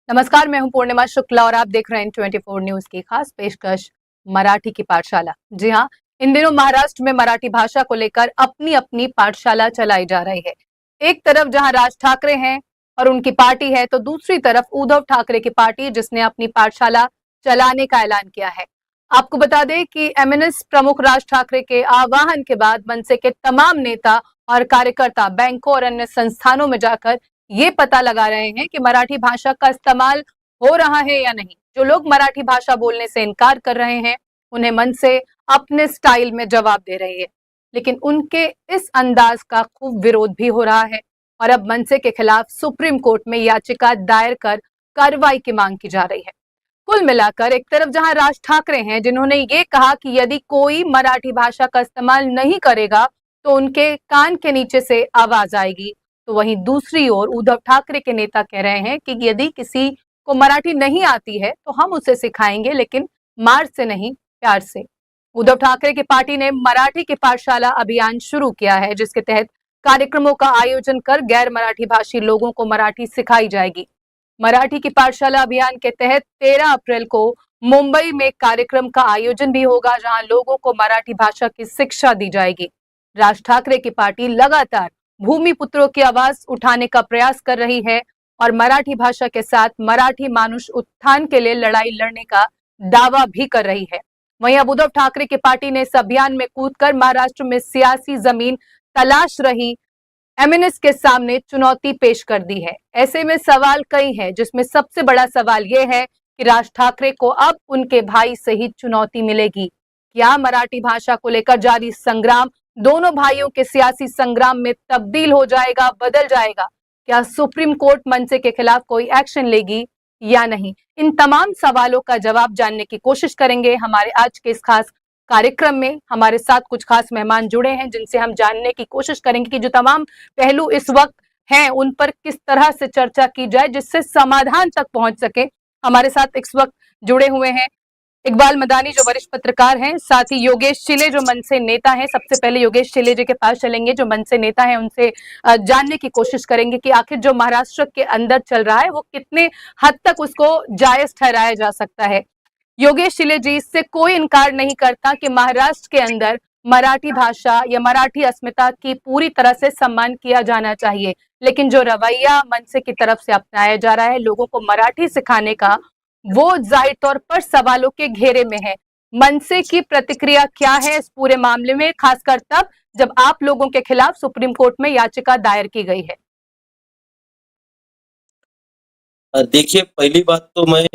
नमस्कार, मैं हूं पूर्णिमा शुक्ला और आप देख रहे हैं 24 न्यूज की खास पेशकश मराठी की पाठशाला। जी हां, इन दिनों महाराष्ट्र में मराठी भाषा को लेकर अपनी अपनी पाठशाला चलाई जा रही है। एक तरफ जहां राज ठाकरे हैं और उनकी पार्टी है, तो दूसरी तरफ उद्धव ठाकरे की पार्टी जिसने अपनी पाठशाला चलाने का ऐलान किया है। आपको बता दें कि एमएनएस प्रमुख राज ठाकरे के आह्वान के बाद मनसे के तमाम नेता और कार्यकर्ता बैंकों और अन्य संस्थानों में जाकर ये पता लगा रहे हैं कि मराठी भाषा का इस्तेमाल हो रहा है या नहीं। जो लोग मराठी भाषा बोलने से इनकार कर रहे हैं, उन्हें मन से अपने स्टाइल में जवाब दे रही है, लेकिन उनके इस अंदाज का खूब विरोध भी हो रहा है और अब मनसे के खिलाफ सुप्रीम कोर्ट में याचिका दायर कर कार्रवाई की मांग की जा रही है। कुल मिलाकर एक तरफ जहां राज ठाकरे हैं जिन्होंने ये कहा कि यदि कोई मराठी भाषा का इस्तेमाल नहीं करेगा तो उनके कान के नीचे से आवाज आएगी, तो वहीं दूसरी ओर उद्धव ठाकरे के नेता कह रहे हैं कि यदि किसी को मराठी नहीं आती है तो हम उसे सिखाएंगे, लेकिन मार से नहीं, प्यार से। उद्धव ठाकरे की पार्टी ने मराठी की पाठशाला अभियान शुरू किया है, जिसके तहत कार्यक्रमों का आयोजन कर गैर मराठी भाषी लोगों को मराठी सिखाई जाएगी। मराठी की पाठशाला अभियान के तहत 13 अप्रैल को मुंबई में कार्यक्रम का आयोजन भी होगा, जहां लोगों को मराठी भाषा की शिक्षा दी जाएगी। राज ठाकरे की पार्टी लगातार भूमिपुत्रों की आवाज उठाने का प्रयास कर रही है और मराठी भाषा के साथ मराठी मानुष उत्थान के लिए लड़ाई लड़ने का दावा भी कर रही है। वहीं अब उद्धव ठाकरे की पार्टी ने इस अभियान में कूदकर महाराष्ट्र में सियासी जमीन तलाश रही एमएनएस के सामने चुनौती पेश कर दी है। ऐसे में सवाल कई हैं, जिसमें सबसे बड़ा सवाल यह है कि राज ठाकरे को अब उनके भाई से ही चुनौती मिलेगी। क्या मराठी भाषा को लेकर जारी संग्राम दोनों भाइयों के सियासी संग्राम में तब्दील हो जाएगा, बदल जाएगा? क्या सुप्रीम कोर्ट मनसे के खिलाफ कोई एक्शन लेगी या नहीं? इन तमाम सवालों का जवाब जानने की कोशिश करेंगे हमारे आज के इस खास कार्यक्रम में। हमारे साथ कुछ खास मेहमान जुड़े हैं जिनसे हम जानने की कोशिश करेंगे कि जो तमाम पहलू इस वक्त हैं उन पर किस तरह से चर्चा की जाए जिससे समाधान तक पहुंच सके। हमारे साथ इस वक्त जुड़े हुए हैं इकबाल मदानी जो वरिष्ठ पत्रकार हैं, साथ ही योगेश चिले जो मनसे नेता हैं। सबसे पहले योगेश चिले जी के पास चलेंगे जो मनसे नेता हैं, उनसे जानने की कोशिश करेंगे कि आखिर जो महाराष्ट्र के अंदर चल रहा है वो कितने हद तक उसको जायज ठहराया जा सकता है। योगेश चिले जी, इससे कोई इनकार नहीं करता कि महाराष्ट्र के अंदर मराठी भाषा या मराठी अस्मिता की पूरी तरह से सम्मान किया जाना चाहिए, लेकिन जो रवैया मनसे की तरफ से अपनाया जा रहा है लोगों को मराठी सिखाने का, वो जाहिर तौर पर सवालों के घेरे में है। मनसे की प्रतिक्रिया क्या है इस पूरे मामले में, खासकर तब जब आप लोगों के खिलाफ सुप्रीम कोर्ट में याचिका दायर की गई है? देखिए, पहली बात तो मैं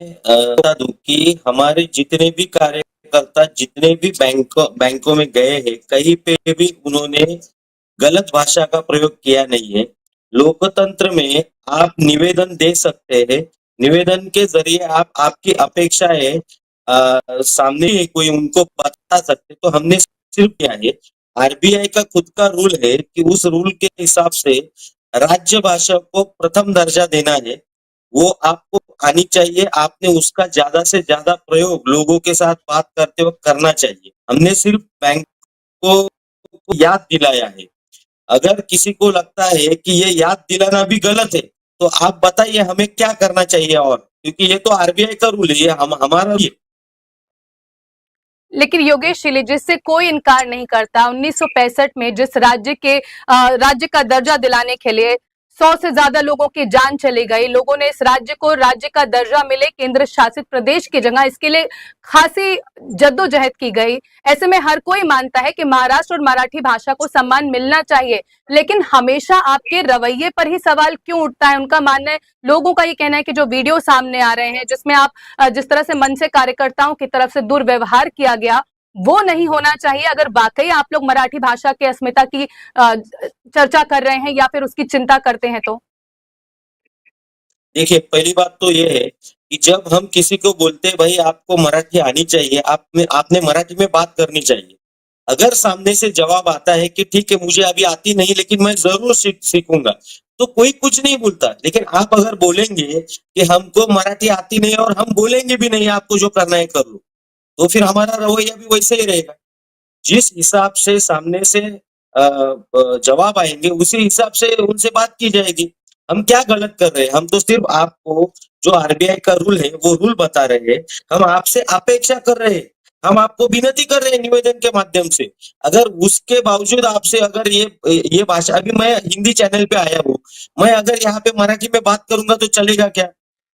बता दूं कि हमारे जितने भी कार्यकर्ता जितने भी बैंकों में गए हैं, कहीं पे भी उन्होंने गलत भाषा का प्रयोग किया नहीं है। लोकतंत्र में आप निवेदन दे सकते हैं, निवेदन के जरिए आप आपकी अपेक्षाएं सामने कोई उनको बता सकते, तो हमने सिर्फ किया है। आरबीआई का खुद का रूल है कि उस रूल के हिसाब से राज्य भाषा को प्रथम दर्जा देना है, वो आपको आनी चाहिए। आपने उसका ज्यादा से ज्यादा प्रयोग लोगों के साथ बात करते वक्त करना चाहिए। हमने सिर्फ बैंक को याद दिलाया है। अगर किसी को लगता है कि ये याद दिलाना भी गलत है, तो आप बताइए हमें क्या करना चाहिए, और क्योंकि ये तो आरबीआई का रूल है, ये हमारा ये। लेकिन योगेश चिले, जिससे कोई इनकार नहीं करता, 1965 में जिस राज्य का दर्जा दिलाने के लिए 100 से ज्यादा लोगों की जान चली गई, लोगों ने इस राज्य को राज्य का दर्जा मिले केंद्र शासित प्रदेश की जगह, इसके लिए खासी जद्दोजहद की गई। ऐसे में हर कोई मानता है कि महाराष्ट्र और मराठी भाषा को सम्मान मिलना चाहिए, लेकिन हमेशा आपके रवैये पर ही सवाल क्यों उठता है? उनका मानना है, लोगों का ये कहना है कि जो वीडियो सामने आ रहे हैं जिसमें आप जिस तरह से मन से कार्यकर्ताओं की तरफ से दुर्व्यवहार किया गया, वो नहीं होना चाहिए। अगर वाकई आप लोग मराठी भाषा के अस्मिता की चर्चा कर रहे हैं या फिर उसकी चिंता करते हैं तो? देखिए, पहली बात तो ये है कि जब हम किसी को बोलते हैं भाई आपको मराठी आनी चाहिए, आपने मराठी में बात करनी चाहिए। अगर सामने से जवाब आता है कि ठीक है मुझे अभी आती नहीं लेकिन मैं जरूर सीखूंगा, तो कोई कुछ नहीं बोलता। लेकिन आप अगर बोलेंगे कि हमको मराठी आती नहीं और हम बोलेंगे भी नहीं आपको जो करना है कर लो, तो फिर हमारा रवैया भी वैसे ही रहेगा। जिस हिसाब से सामने से जवाब आएंगे उसी हिसाब से उनसे बात की जाएगी। हम क्या गलत कर रहे हैं? हम तो सिर्फ आपको जो आरबीआई का रूल है वो रूल बता रहे हैं, हम आपसे अपेक्षा कर रहे हैं, हम आपको विनती कर रहे हैं निवेदन के माध्यम से। अगर उसके बावजूद आपसे अगर ये भाषा, अभी मैं हिंदी चैनल पे आया हूँ, मैं अगर यहाँ पे मराठी में बात करूंगा तो चलेगा क्या?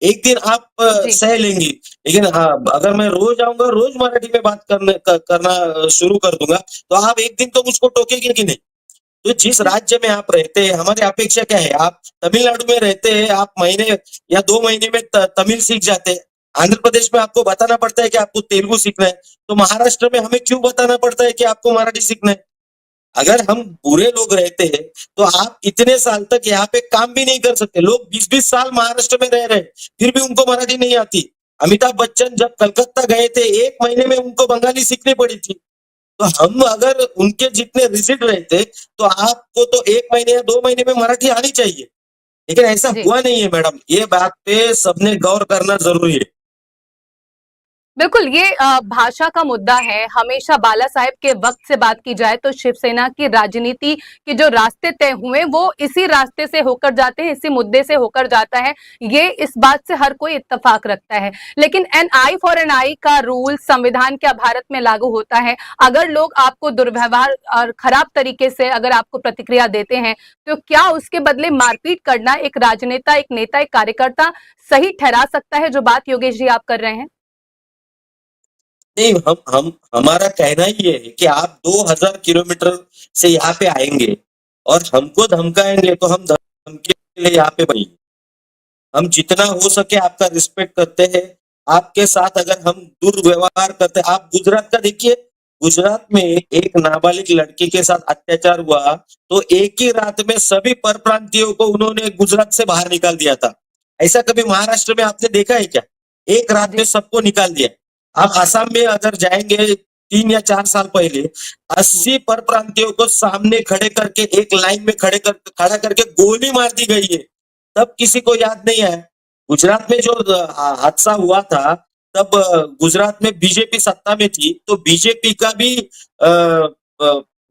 एक दिन आप जी। सह लेंगी, लेकिन हाँ, अगर मैं रोज आऊंगा, रोज मराठी में बात करना शुरू कर दूंगा, तो आप एक दिन तो मुझको टोकेंगे कि नहीं? तो जिस राज्य में आप रहते हैं, हमारी अपेक्षा क्या है? आप तमिलनाडु में रहते हैं, आप महीने या 2 महीने में तमिल सीख जाते हैं। आंध्र प्रदेश में आपको बताना पड़ता है कि आपको तेलुगु सीखना है, तो महाराष्ट्र में हमें क्यों बताना पड़ता है कि आपको मराठी सीखना है? अगर हम बुरे लोग रहते हैं, तो आप इतने साल तक यहाँ पे काम भी नहीं कर सकते। लोग 20-20 साल महाराष्ट्र में रह रहे हैं, फिर भी उनको मराठी नहीं आती। अमिताभ बच्चन जब कलकत्ता गए थे, 1 महीने में उनको बंगाली सीखनी पड़ी थी। तो हम अगर उनके जितने रिजिड रहते, तो आपको तो 1 महीने या 2 महीने में मराठी आनी चाहिए, लेकिन ऐसा जी। हुआ नहीं है मैडम। ये बात पे सबने गौर करना जरूरी है। बिल्कुल, ये भाषा का मुद्दा है। हमेशा बाला साहेब के वक्त से बात की जाए तो शिवसेना की राजनीति के जो रास्ते तय हुए वो इसी रास्ते से होकर जाते हैं, इसी मुद्दे से होकर जाता है। ये इस बात से हर कोई इत्तेफाक रखता है। लेकिन एन आई फॉर एन आई का रूल संविधान क्या भारत में लागू होता है? अगर लोग आपको दुर्व्यवहार और खराब तरीके से अगर आपको प्रतिक्रिया देते हैं, तो क्या उसके बदले मारपीट करना एक राजनेता, एक नेता, एक कार्यकर्ता सही ठहरा सकता है? जो बात योगेश जी आप कर रहे हैं। नहीं, हम हमारा कहना ही ये है कि आप 2000 किलोमीटर से यहाँ पे आएंगे और हमको धमकाएंगे, तो हम धमकी के लिए यहाँ पे बनेंगे। हम जितना हो सके आपका रिस्पेक्ट करते हैं। आपके साथ अगर हम दुर्व्यवहार करते हैं, आप गुजरात का देखिए, गुजरात में एक नाबालिग लड़की के साथ अत्याचार हुआ, तो एक ही रात में सभी परप्रांतियों को उन्होंने गुजरात से बाहर निकाल दिया था। ऐसा कभी महाराष्ट्र में आपने देखा है क्या? एक रात में जी। सबको निकाल दिया। आप आसाम में अगर जाएंगे 3 या 4 साल पहले, 80 परप्रांतियों को सामने खड़े करके एक लाइन में खड़ा करके गोली मार दी गई है। तब किसी को याद नहीं आया। गुजरात में जो हादसा हुआ था, तब गुजरात में बीजेपी सत्ता में थी, तो बीजेपी का भी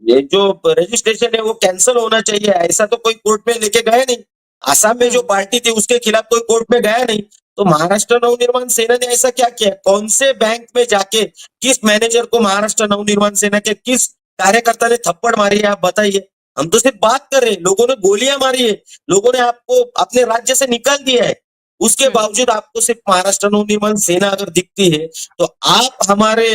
ये जो रजिस्ट्रेशन है वो कैंसिल होना चाहिए। ऐसा तो कोई कोर्ट में लेके गया नहीं। आसाम में जो हम्म। पार्टी थी उसके खिलाफ कोई कोर्ट में गया नहीं। तो महाराष्ट्र नवनिर्माण सेना ने ऐसा क्या किया? कौन से बैंक में जाके किस मैनेजर को महाराष्ट्र नवनिर्माण सेना के किस कार्यकर्ता ने थप्पड़ मारी है? आप बताइए। हम तो सिर्फ बात कर रहे हैं, लोगों ने गोलियां मारी है, लोगों ने आपको अपने राज्य से निकाल दिया है। उसके हम्म। बावजूद आपको सिर्फ महाराष्ट्र नवनिर्माण सेना अगर दिखती है, तो आप हमारे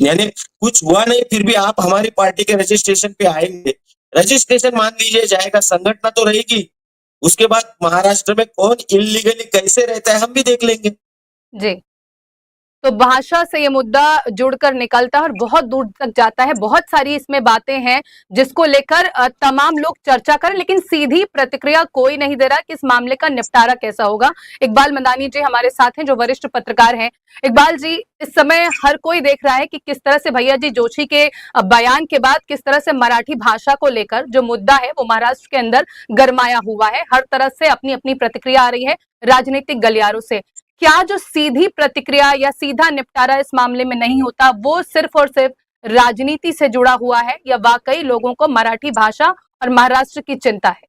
यानी कुछ हुआ नहीं, फिर भी आप हमारी पार्टी के रजिस्ट्रेशन पे आएंगे। रजिस्ट्रेशन मान लीजिए जाएगा, संगठन तो रहेगी। उसके बाद महाराष्ट्र में कौन इलीगली कैसे रहता है हम भी देख लेंगे। जी। तो भाषा से ये मुद्दा जुड़कर निकलता है और बहुत दूर तक जाता है। बहुत सारी इसमें बातें हैं जिसको लेकर तमाम लोग चर्चा करें, लेकिन सीधी प्रतिक्रिया कोई नहीं दे रहा कि इस मामले का निपटारा कैसा होगा। इकबाल मंदानी जी हमारे साथ हैं, जो वरिष्ठ पत्रकार हैं। इकबाल जी, इस समय हर कोई देख रहा है कि किस तरह से भैया जी जोशी के बयान के बाद किस तरह से मराठी भाषा को लेकर जो मुद्दा है वो महाराष्ट्र के अंदर गरमाया हुआ है। हर तरह से अपनी अपनी प्रतिक्रिया आ रही है राजनीतिक गलियारों से। क्या जो सीधी प्रतिक्रिया या सीधा निपटारा इस मामले में नहीं होता, वो सिर्फ और सिर्फ राजनीति से जुड़ा हुआ है, या वाकई लोगों को मराठी भाषा और महाराष्ट्र की चिंता है?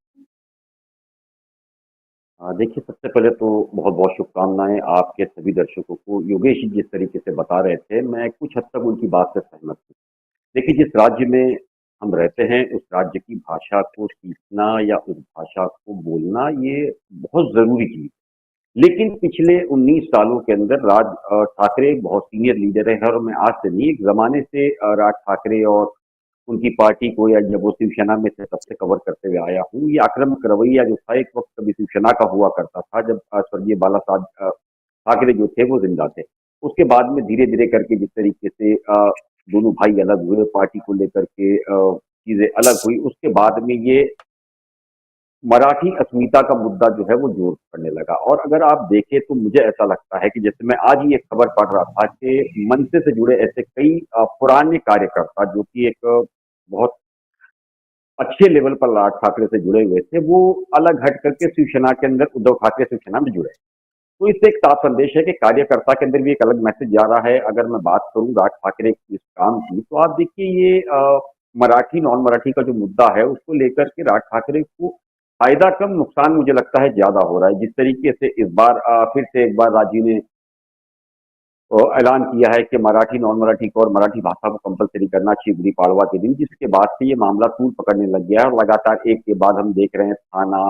देखिए, सबसे पहले तो बहुत-बहुत शुभकामनाएँ आपके सभी दर्शकों को। योगेश जी जिस तरीके से बता रहे थे, मैं कुछ हद तक उनकी बात से सहमत हूँ। देखिए, जिस राज्य में हम रहते हैं, उस राज्य की भाषा को सीखना या उस भाषा को बोलना, ये बहुत ज़रूरी चीज़ है। लेकिन पिछले 19 सालों के अंदर ठाकरे एक बहुत सीनियर लीडर हैं और मैं आज से नहीं, एक ज़माने से राज ठाकरे और उनकी पार्टी को या जब वो शिवसेना में थे तब से कवर करते हुए आया हूँ। ये आक्रामक रवैया जो था एक वक़्त कभी शिवसेना का हुआ करता था जब स्वर्गीय बाला साहब ठाकरे जो थे वो ज़िंदा थे। उसके बाद में धीरे-धीरे करके जिस तरीके से दोनों भाई अलग हुए, पार्टी को लेकर के चीज़ें अलग हुई, उसके बाद में ये मराठी अस्मिता का मुद्दा जो है वो जोर पकड़ने लगा। और अगर आप देखें तो मुझे ऐसा लगता है कि जैसे मैं आज ही एक खबर पढ़ रहा था कि मनसे से जुड़े ऐसे कई पुराने कार्यकर्ता जो कि एक बहुत अच्छे लेवल पर राज ठाकरे से जुड़े हुए थे, वो अलग हट करके शिवसेना के अंदर उद्धव ठाकरे शिवसेना में जुड़े। तो इससे एक साफ संदेश है कि कार्यकर्ता के अंदर भी एक अलग मैसेज जा रहा है। अगर मैं बात करूं राज ठाकरे की इस काम की, तो आप देखिए ये मराठी नॉन मराठी का जो मुद्दा है उसको लेकर के राज ठाकरे को फायदा कम, नुकसान मुझे लगता है ज्यादा हो रहा है। जिस तरीके से इस बार फिर से एक बार राज्य ने ऐलान किया है कि मराठी, नॉन मराठी को और मराठी भाषा को कंपलसरी करना चाहिए गुड़ी पाड़वा के दिन, जिसके बाद से ये मामला तूल पकड़ने लग गया है और लगातार एक के बाद हम देख रहे हैं थाना,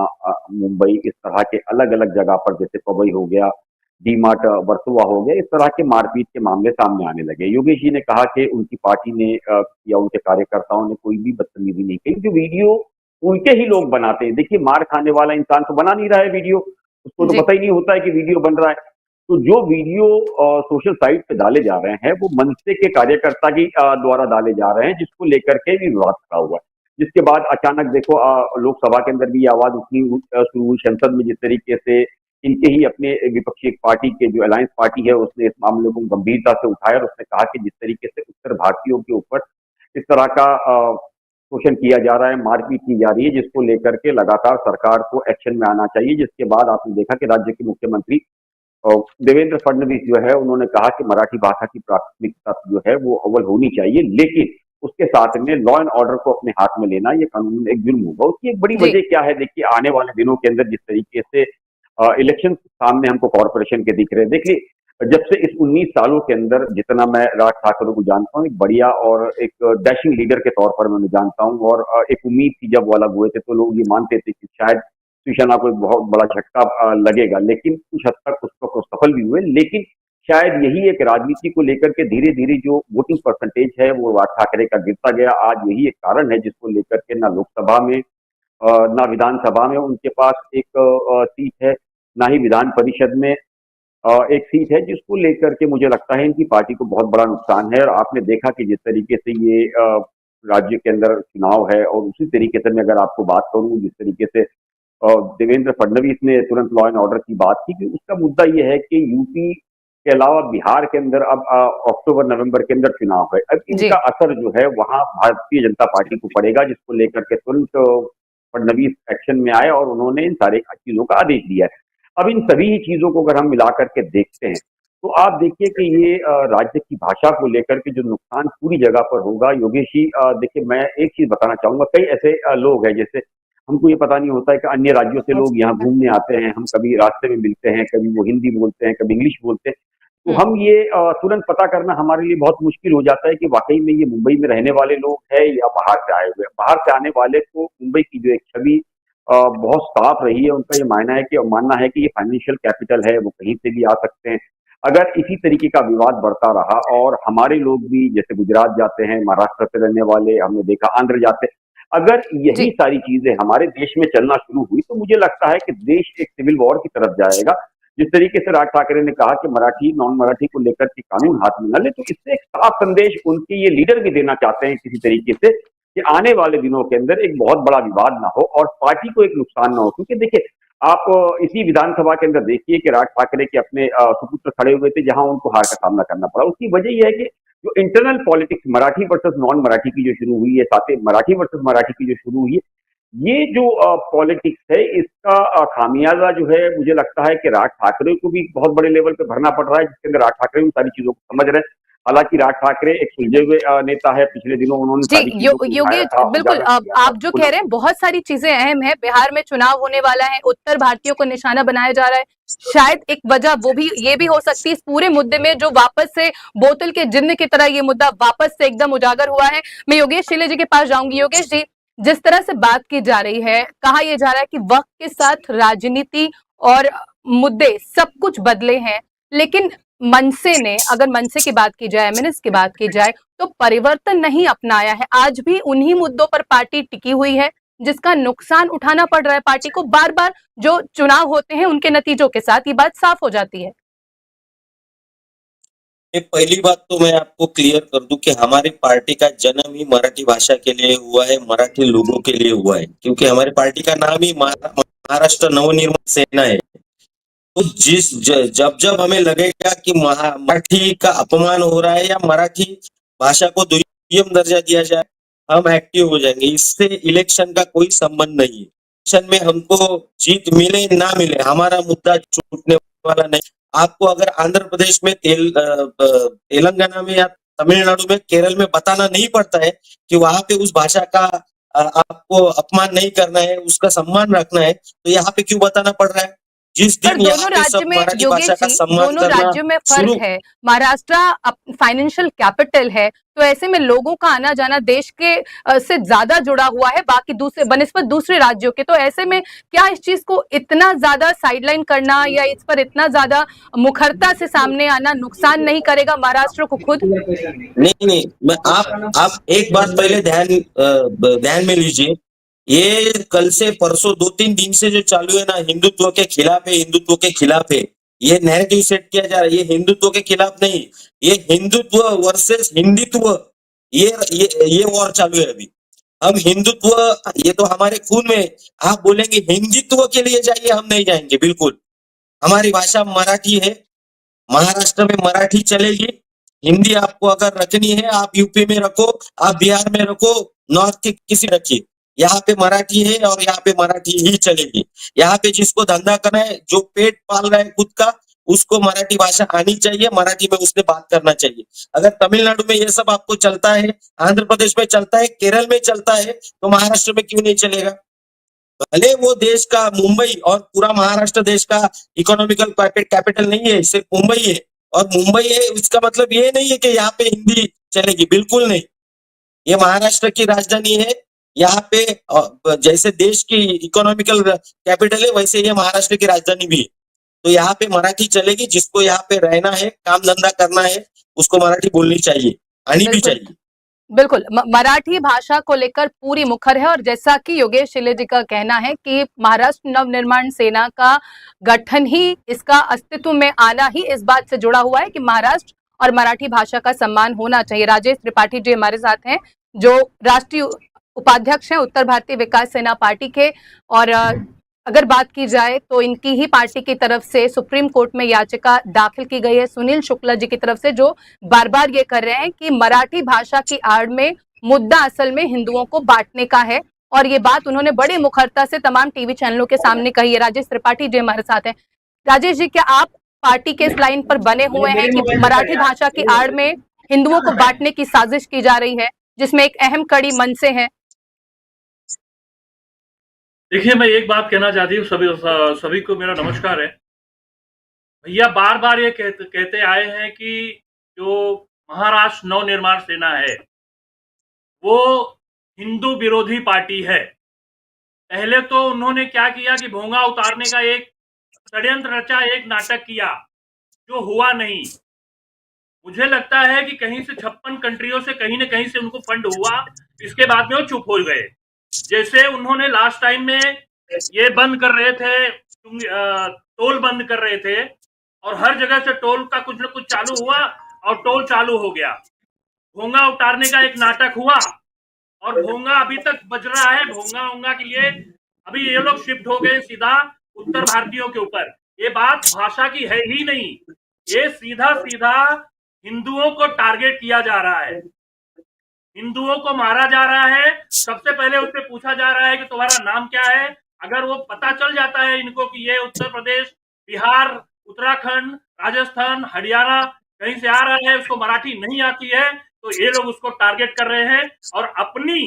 मुंबई, इस तरह के अलग अलग जगह पर, जैसे पवई हो गया, डी मार्ट वर्सोवा हो गया, इस तरह के मारपीट के मामले सामने आने लगे। योगेश जी ने कहा कि उनकी पार्टी ने या उनके कार्यकर्ताओं ने कोई भी बदतमीजी नहीं की, जो वीडियो उनके ही लोग बनाते हैं। देखिए, मार खाने वाला इंसान तो बना नहीं रहा है वीडियो, उसको तो जी पता ही नहीं होता है कि वीडियो बन रहा है। तो जो वीडियो सोशल साइट पे डाले जा रहे हैं, वो मनसे के कार्यकर्ता की द्वारा डाले जा रहे हैं, जिसको लेकर के भी विवाद खड़ा हुआ है। जिसके बाद अचानक देखो, लोकसभा के अंदर भी ये आवाज उठनी शुरू हुई, संसद में जिस तरीके से इनके ही अपने विपक्षी एक पार्टी के, जो अलायंस पार्टी है, उसने इस मामले को गंभीरता से उठाया और उसने कहा कि जिस तरीके से उत्तर भारतीयों के ऊपर इस तरह का शोषण किया जा रहा है, मारपीट की जा रही है, जिसको लेकर के लगातार सरकार को एक्शन में आना चाहिए। जिसके बाद आपने देखा कि राज्य के मुख्यमंत्री देवेंद्र फडणवीस जो है, उन्होंने कहा कि मराठी भाषा की प्राथमिकता जो है वो अव्वल होनी चाहिए, लेकिन उसके साथ में लॉ एंड ऑर्डर को अपने हाथ में लेना ये कानून एक जुर्म होगा। उसकी एक बड़ी जी वजह क्या है? देखिए, आने वाले दिनों के अंदर जिस तरीके से इलेक्शन सामने हमको कॉरपोरेशन के दिख रहे हैं, देखिए, जब से इस 19 सालों के अंदर जितना मैं राज ठाकरे को जानता हूँ, एक बढ़िया और एक डैशिंग लीडर के तौर पर मैं जानता हूँ, और एक उम्मीद थी जब वो अलग हुए थे, तो लोग ये मानते थे कि शायद शिवसेना को एक बहुत बड़ा झटका लगेगा, लेकिन कुछ हद तक उसको सफल भी हुए। लेकिन शायद यही एक राजनीति को लेकर के धीरे धीरे जो वोटिंग परसेंटेज है वो राज ठाकरे का गिरता गया। आज यही एक कारण है जिसको लेकर के ना लोकसभा में ना विधानसभा में उनके पास एक सीट है, ना ही विधान परिषद में एक सीट है, जिसको लेकर के मुझे लगता है इनकी पार्टी को बहुत बड़ा नुकसान है। और आपने देखा कि जिस तरीके से ये राज्य के अंदर चुनाव है, और उसी तरीके से मैं अगर आपको बात करूं, जिस तरीके से देवेंद्र फडणवीस ने तुरंत लॉ एंड ऑर्डर की बात की, कि उसका मुद्दा यह है कि यूपी के अलावा बिहार के अंदर अब अक्टूबर नवंबर के अंदर चुनाव है। अब जी इनका असर जो है वहां भारतीय जनता पार्टी को पड़ेगा, जिसको लेकर के तुरंत फडणवीस एक्शन में आए और उन्होंने इन सारी चीजों का आदेश दिया है। अब इन सभी ही चीजों को अगर हम मिला करके देखते हैं, तो आप देखिए कि ये राज्य की भाषा को लेकर के जो नुकसान पूरी जगह पर होगा। योगेश जी, देखिए, मैं एक चीज बताना चाहूंगा, कई ऐसे लोग हैं, जैसे हमको ये पता नहीं होता है कि अन्य राज्यों से लोग यहाँ घूमने आते हैं, हम कभी रास्ते में मिलते हैं, कभी वो हिंदी बोलते हैं, कभी इंग्लिश बोलते हैं, तो हम्म हम ये तुरंत पता करना हमारे लिए बहुत मुश्किल हो जाता है कि वाकई में ये मुंबई में रहने वाले लोग हैं या बाहर से आए हुए हैं। बाहर से आने वाले को मुंबई की जो एक छवि बहुत साफ रही है, उनका ये मानना है कि ये फाइनेंशियल कैपिटल है, वो कहीं से भी आ सकते हैं। अगर इसी तरीके का विवाद बढ़ता रहा और हमारे लोग भी जैसे गुजरात जाते हैं, महाराष्ट्र से रहने वाले, हमने देखा आंध्र जाते हैं, अगर यही जी सारी चीजें हमारे देश में चलना शुरू हुई, तो मुझे लगता है कि देश एक सिविल वॉर की तरफ जाएगा। जिस तरीके से राज ठाकरे ने कहा कि मराठी, नॉन मराठी को लेकर के कानून हाथ में न ले, तो इससे एक साफ संदेश उनके ये लीडर भी देना चाहते हैं किसी तरीके से, कि आने वाले दिनों के अंदर एक बहुत बड़ा विवाद ना हो और पार्टी को एक नुकसान ना हो। क्योंकि देखिए, आप इसी विधानसभा के अंदर देखिए कि राज ठाकरे के अपने सुपुत्र खड़े हुए थे, जहां उनको हार का सामना करना पड़ा। उसकी वजह यह है कि जो internal politics Marathi versus non Marathi की जो शुरू हुई है, साथ ही मराठी वर्सेस मराठी की जो शुरू हुई है, ये जो पॉलिटिक्स है, इसका खामियाजा जो है, मुझे लगता है कि राज ठाकरे को भी बहुत बड़े लेवल पे भरना पड़ रहा है, जिसके अंदर राज ठाकरे उन सारी चीजों को समझ रहे हैं। हालांकि राज ठाकरे एक सुलझे हुए नेता है, पिछले दिनों उन्होंने जी सारी चीजों को उठाया योगेश, था, बिल्कुल उजागर किया था। आप जो कह रहे हैं बहुत सारी चीजें अहम है। बिहार में चुनाव होने वाला है, उत्तर भारतीयों को निशाना बनाया जा रहा है, शायद एक वजह वो भी ये भी हो सकती है इस पूरे मुद्दे में, जो वापस से बोतल के जिन्न की तरह ये मुद्दा वापस से एकदम उजागर हुआ है। मैं योगेश शिले जी के पास जाऊंगी। योगेश जी, जिस तरह से बात की जा रही है, कहा यह जा रहा है कि वक्त के साथ राजनीति और मुद्दे सब कुछ बदले हैं, लेकिन मनसे ने, अगर मनसे की बात की जाए, एमएनएस की बात की जाए, तो परिवर्तन नहीं अपनाया है। आज भी उन्हीं मुद्दों पर पार्टी टिकी हुई है, जिसका नुकसान उठाना पड़ रहा है पार्टी को। बार बार जो चुनाव होते हैं उनके नतीजों के साथ ये बात साफ हो जाती है। ये पहली बात तो मैं आपको क्लियर कर दूं कि हमारी पार्टी का जन्म ही मराठी भाषा के लिए हुआ है, मराठी लोगों के लिए हुआ है, क्योंकि हमारी पार्टी का नाम ही महाराष्ट्र नवनिर्माण सेना है। तो जब जब हमें लगेगा कि मराठी का अपमान हो रहा है या मराठी भाषा को दुय्यम दर्जा दिया जाए, हम एक्टिव हो जाएंगे। इससे इलेक्शन का कोई संबंध नहीं है। इलेक्शन में हमको जीत मिले ना मिले, हमारा मुद्दा छूटने वाला नहीं। आपको अगर आंध्र प्रदेश में तेलंगाना में या तमिलनाडु में, केरल में बताना नहीं पड़ता है कि वहां पे उस भाषा का आपको अपमान नहीं करना है, उसका सम्मान रखना है, तो यहाँ पे क्यों बताना पड़ रहा है? जिस पर दिन यहाँ दोनों पे राज्य सब में मराठी भाषा योगेश का जी, सम्मान दोनों करना राज्यों में फर्क शुरू। है। महाराष्ट्र फाइनेंशियल कैपिटल है, तो ऐसे में लोगों का आना जाना देश के से ज्यादा जुड़ा हुआ है बाकी दूसरे बनिस्बत दूसरे राज्यों के। तो ऐसे में क्या इस चीज को इतना ज्यादा साइडलाइन करना या इस पर इतना ज्यादा मुखरता से सामने आना नुकसान नहीं करेगा महाराष्ट्र को खुद? नहीं नहीं, मैं आप एक बात पहले ध्यान में लीजिए। ये कल से परसों 2-3 दिन से जो चालू है ना, हिंदुत्व के खिलाफ है, हिंदुत्व के खिलाफ है, ये नैरेटिव सेट किया जा रहा है। ये हिंदुत्व के खिलाफ नहीं, ये हिंदुत्व वर्सेस हिंदुत्व, ये वॉर चालू है अभी। हम हिंदुत्व, ये तो हमारे खून में है। आप बोलेंगे हिंदुत्व के लिए जाइए, हम नहीं जाएंगे बिल्कुल। हमारी भाषा मराठी है, महाराष्ट्र में मराठी चलेगी। हिंदी आपको अगर रखनी है, आप यूपी में रखो, आप बिहार में रखो, नॉर्थ के किसी रखिए, यहाँ पे मराठी है और यहाँ पे मराठी ही चलेगी। यहाँ पे जिसको धंधा करना है, जो पेट पाल रहा है खुद का, उसको मराठी भाषा आनी चाहिए, मराठी में उसने बात करना चाहिए। अगर तमिलनाडु में ये सब आपको चलता है, आंध्र प्रदेश में चलता है, केरल में चलता है, तो महाराष्ट्र में क्यों नहीं चलेगा? भले वो देश का मुंबई और पूरा महाराष्ट्र देश का इकोनॉमिकल कैपिटल नहीं है, सिर्फ मुंबई है। और मुंबई है, इसका मतलब ये नहीं है कि यहाँ पे हिंदी चलेगी, बिल्कुल नहीं। ये महाराष्ट्र की राजधानी है। यहाँ पे जैसे देश की इकोनॉमिकल कैपिटल है, वैसे ये महाराष्ट्र की राजधानी भी है। तो यहाँ पे मराठी चलेगी। जिसको यहाँ पे रहना है, काम धंधा करना है, उसको मराठी बोलनी चाहिए, आनी भी बिल्कुल, चाहिए। बिल्कुल। मराठी भाषा को लेकर पूरी मुखर है और जैसा कि योगेश शिले जी का कहना है कि महाराष्ट्र नवनिर्माण सेना का गठन ही, इसका अस्तित्व में आना ही इस बात से जुड़ा हुआ है कि महाराष्ट्र और मराठी भाषा का सम्मान होना चाहिए। राजेश त्रिपाठी जी हमारे साथ हैं, जो राष्ट्रीय उपाध्यक्ष हैं उत्तर भारतीय विकास सेना पार्टी के। और अगर बात की जाए तो इनकी ही पार्टी की तरफ से सुप्रीम कोर्ट में याचिका दाखिल की गई है सुनील शुक्ला जी की तरफ से, जो बार बार ये कर रहे हैं कि मराठी भाषा की आड़ में मुद्दा असल में हिंदुओं को बांटने का है। और ये बात उन्होंने बड़ी मुखरता से तमाम टीवी चैनलों के सामने कही है। राजेश त्रिपाठी जी हमारे साथ हैं। राजेश जी, क्या आप पार्टी के इस लाइन पर बने हुए हैं कि मराठी भाषा की आड़ में हिंदुओं को बांटने की साजिश की जा रही है, जिसमें एक अहम कड़ी मन से है? देखिए, मैं एक बात कहना चाहती हूँ, सभी को मेरा नमस्कार है। भैया बार बार ये कहते आए हैं कि जो महाराष्ट्र नवनिर्माण सेना है वो हिंदू विरोधी पार्टी है। पहले तो उन्होंने क्या किया कि भोंगा उतारने का एक षड्यंत्र रचा, एक नाटक किया जो हुआ नहीं। मुझे लगता है कि कहीं से 56 कंट्रियों से कहीं न कहीं से उनको फंड हुआ, इसके बाद में वो चुप हो गए। जैसे उन्होंने लास्ट टाइम में ये बंद कर रहे थे, टोल बंद कर रहे थे और हर जगह से टोल का कुछ न कुछ चालू हुआ और टोल चालू हो गया। भोंगा उतारने का एक नाटक हुआ और भोंगा अभी तक बज रहा है। भोंगा के लिए अभी ये लोग शिफ्ट हो गए सीधा उत्तर भारतीयों के ऊपर। ये बात भाषा की है ही नहीं, ये सीधा सीधा हिंदुओं को टारगेट किया जा रहा है, हिंदुओं को मारा जा रहा है। सबसे पहले उससे पूछा जा रहा है कि तुम्हारा नाम क्या है। अगर वो पता चल जाता है इनको कि ये उत्तर प्रदेश, बिहार, उत्तराखंड, राजस्थान, हरियाणा कहीं से आ रहा है, उसको मराठी नहीं आती है, तो ये लोग उसको टारगेट कर रहे हैं और अपनी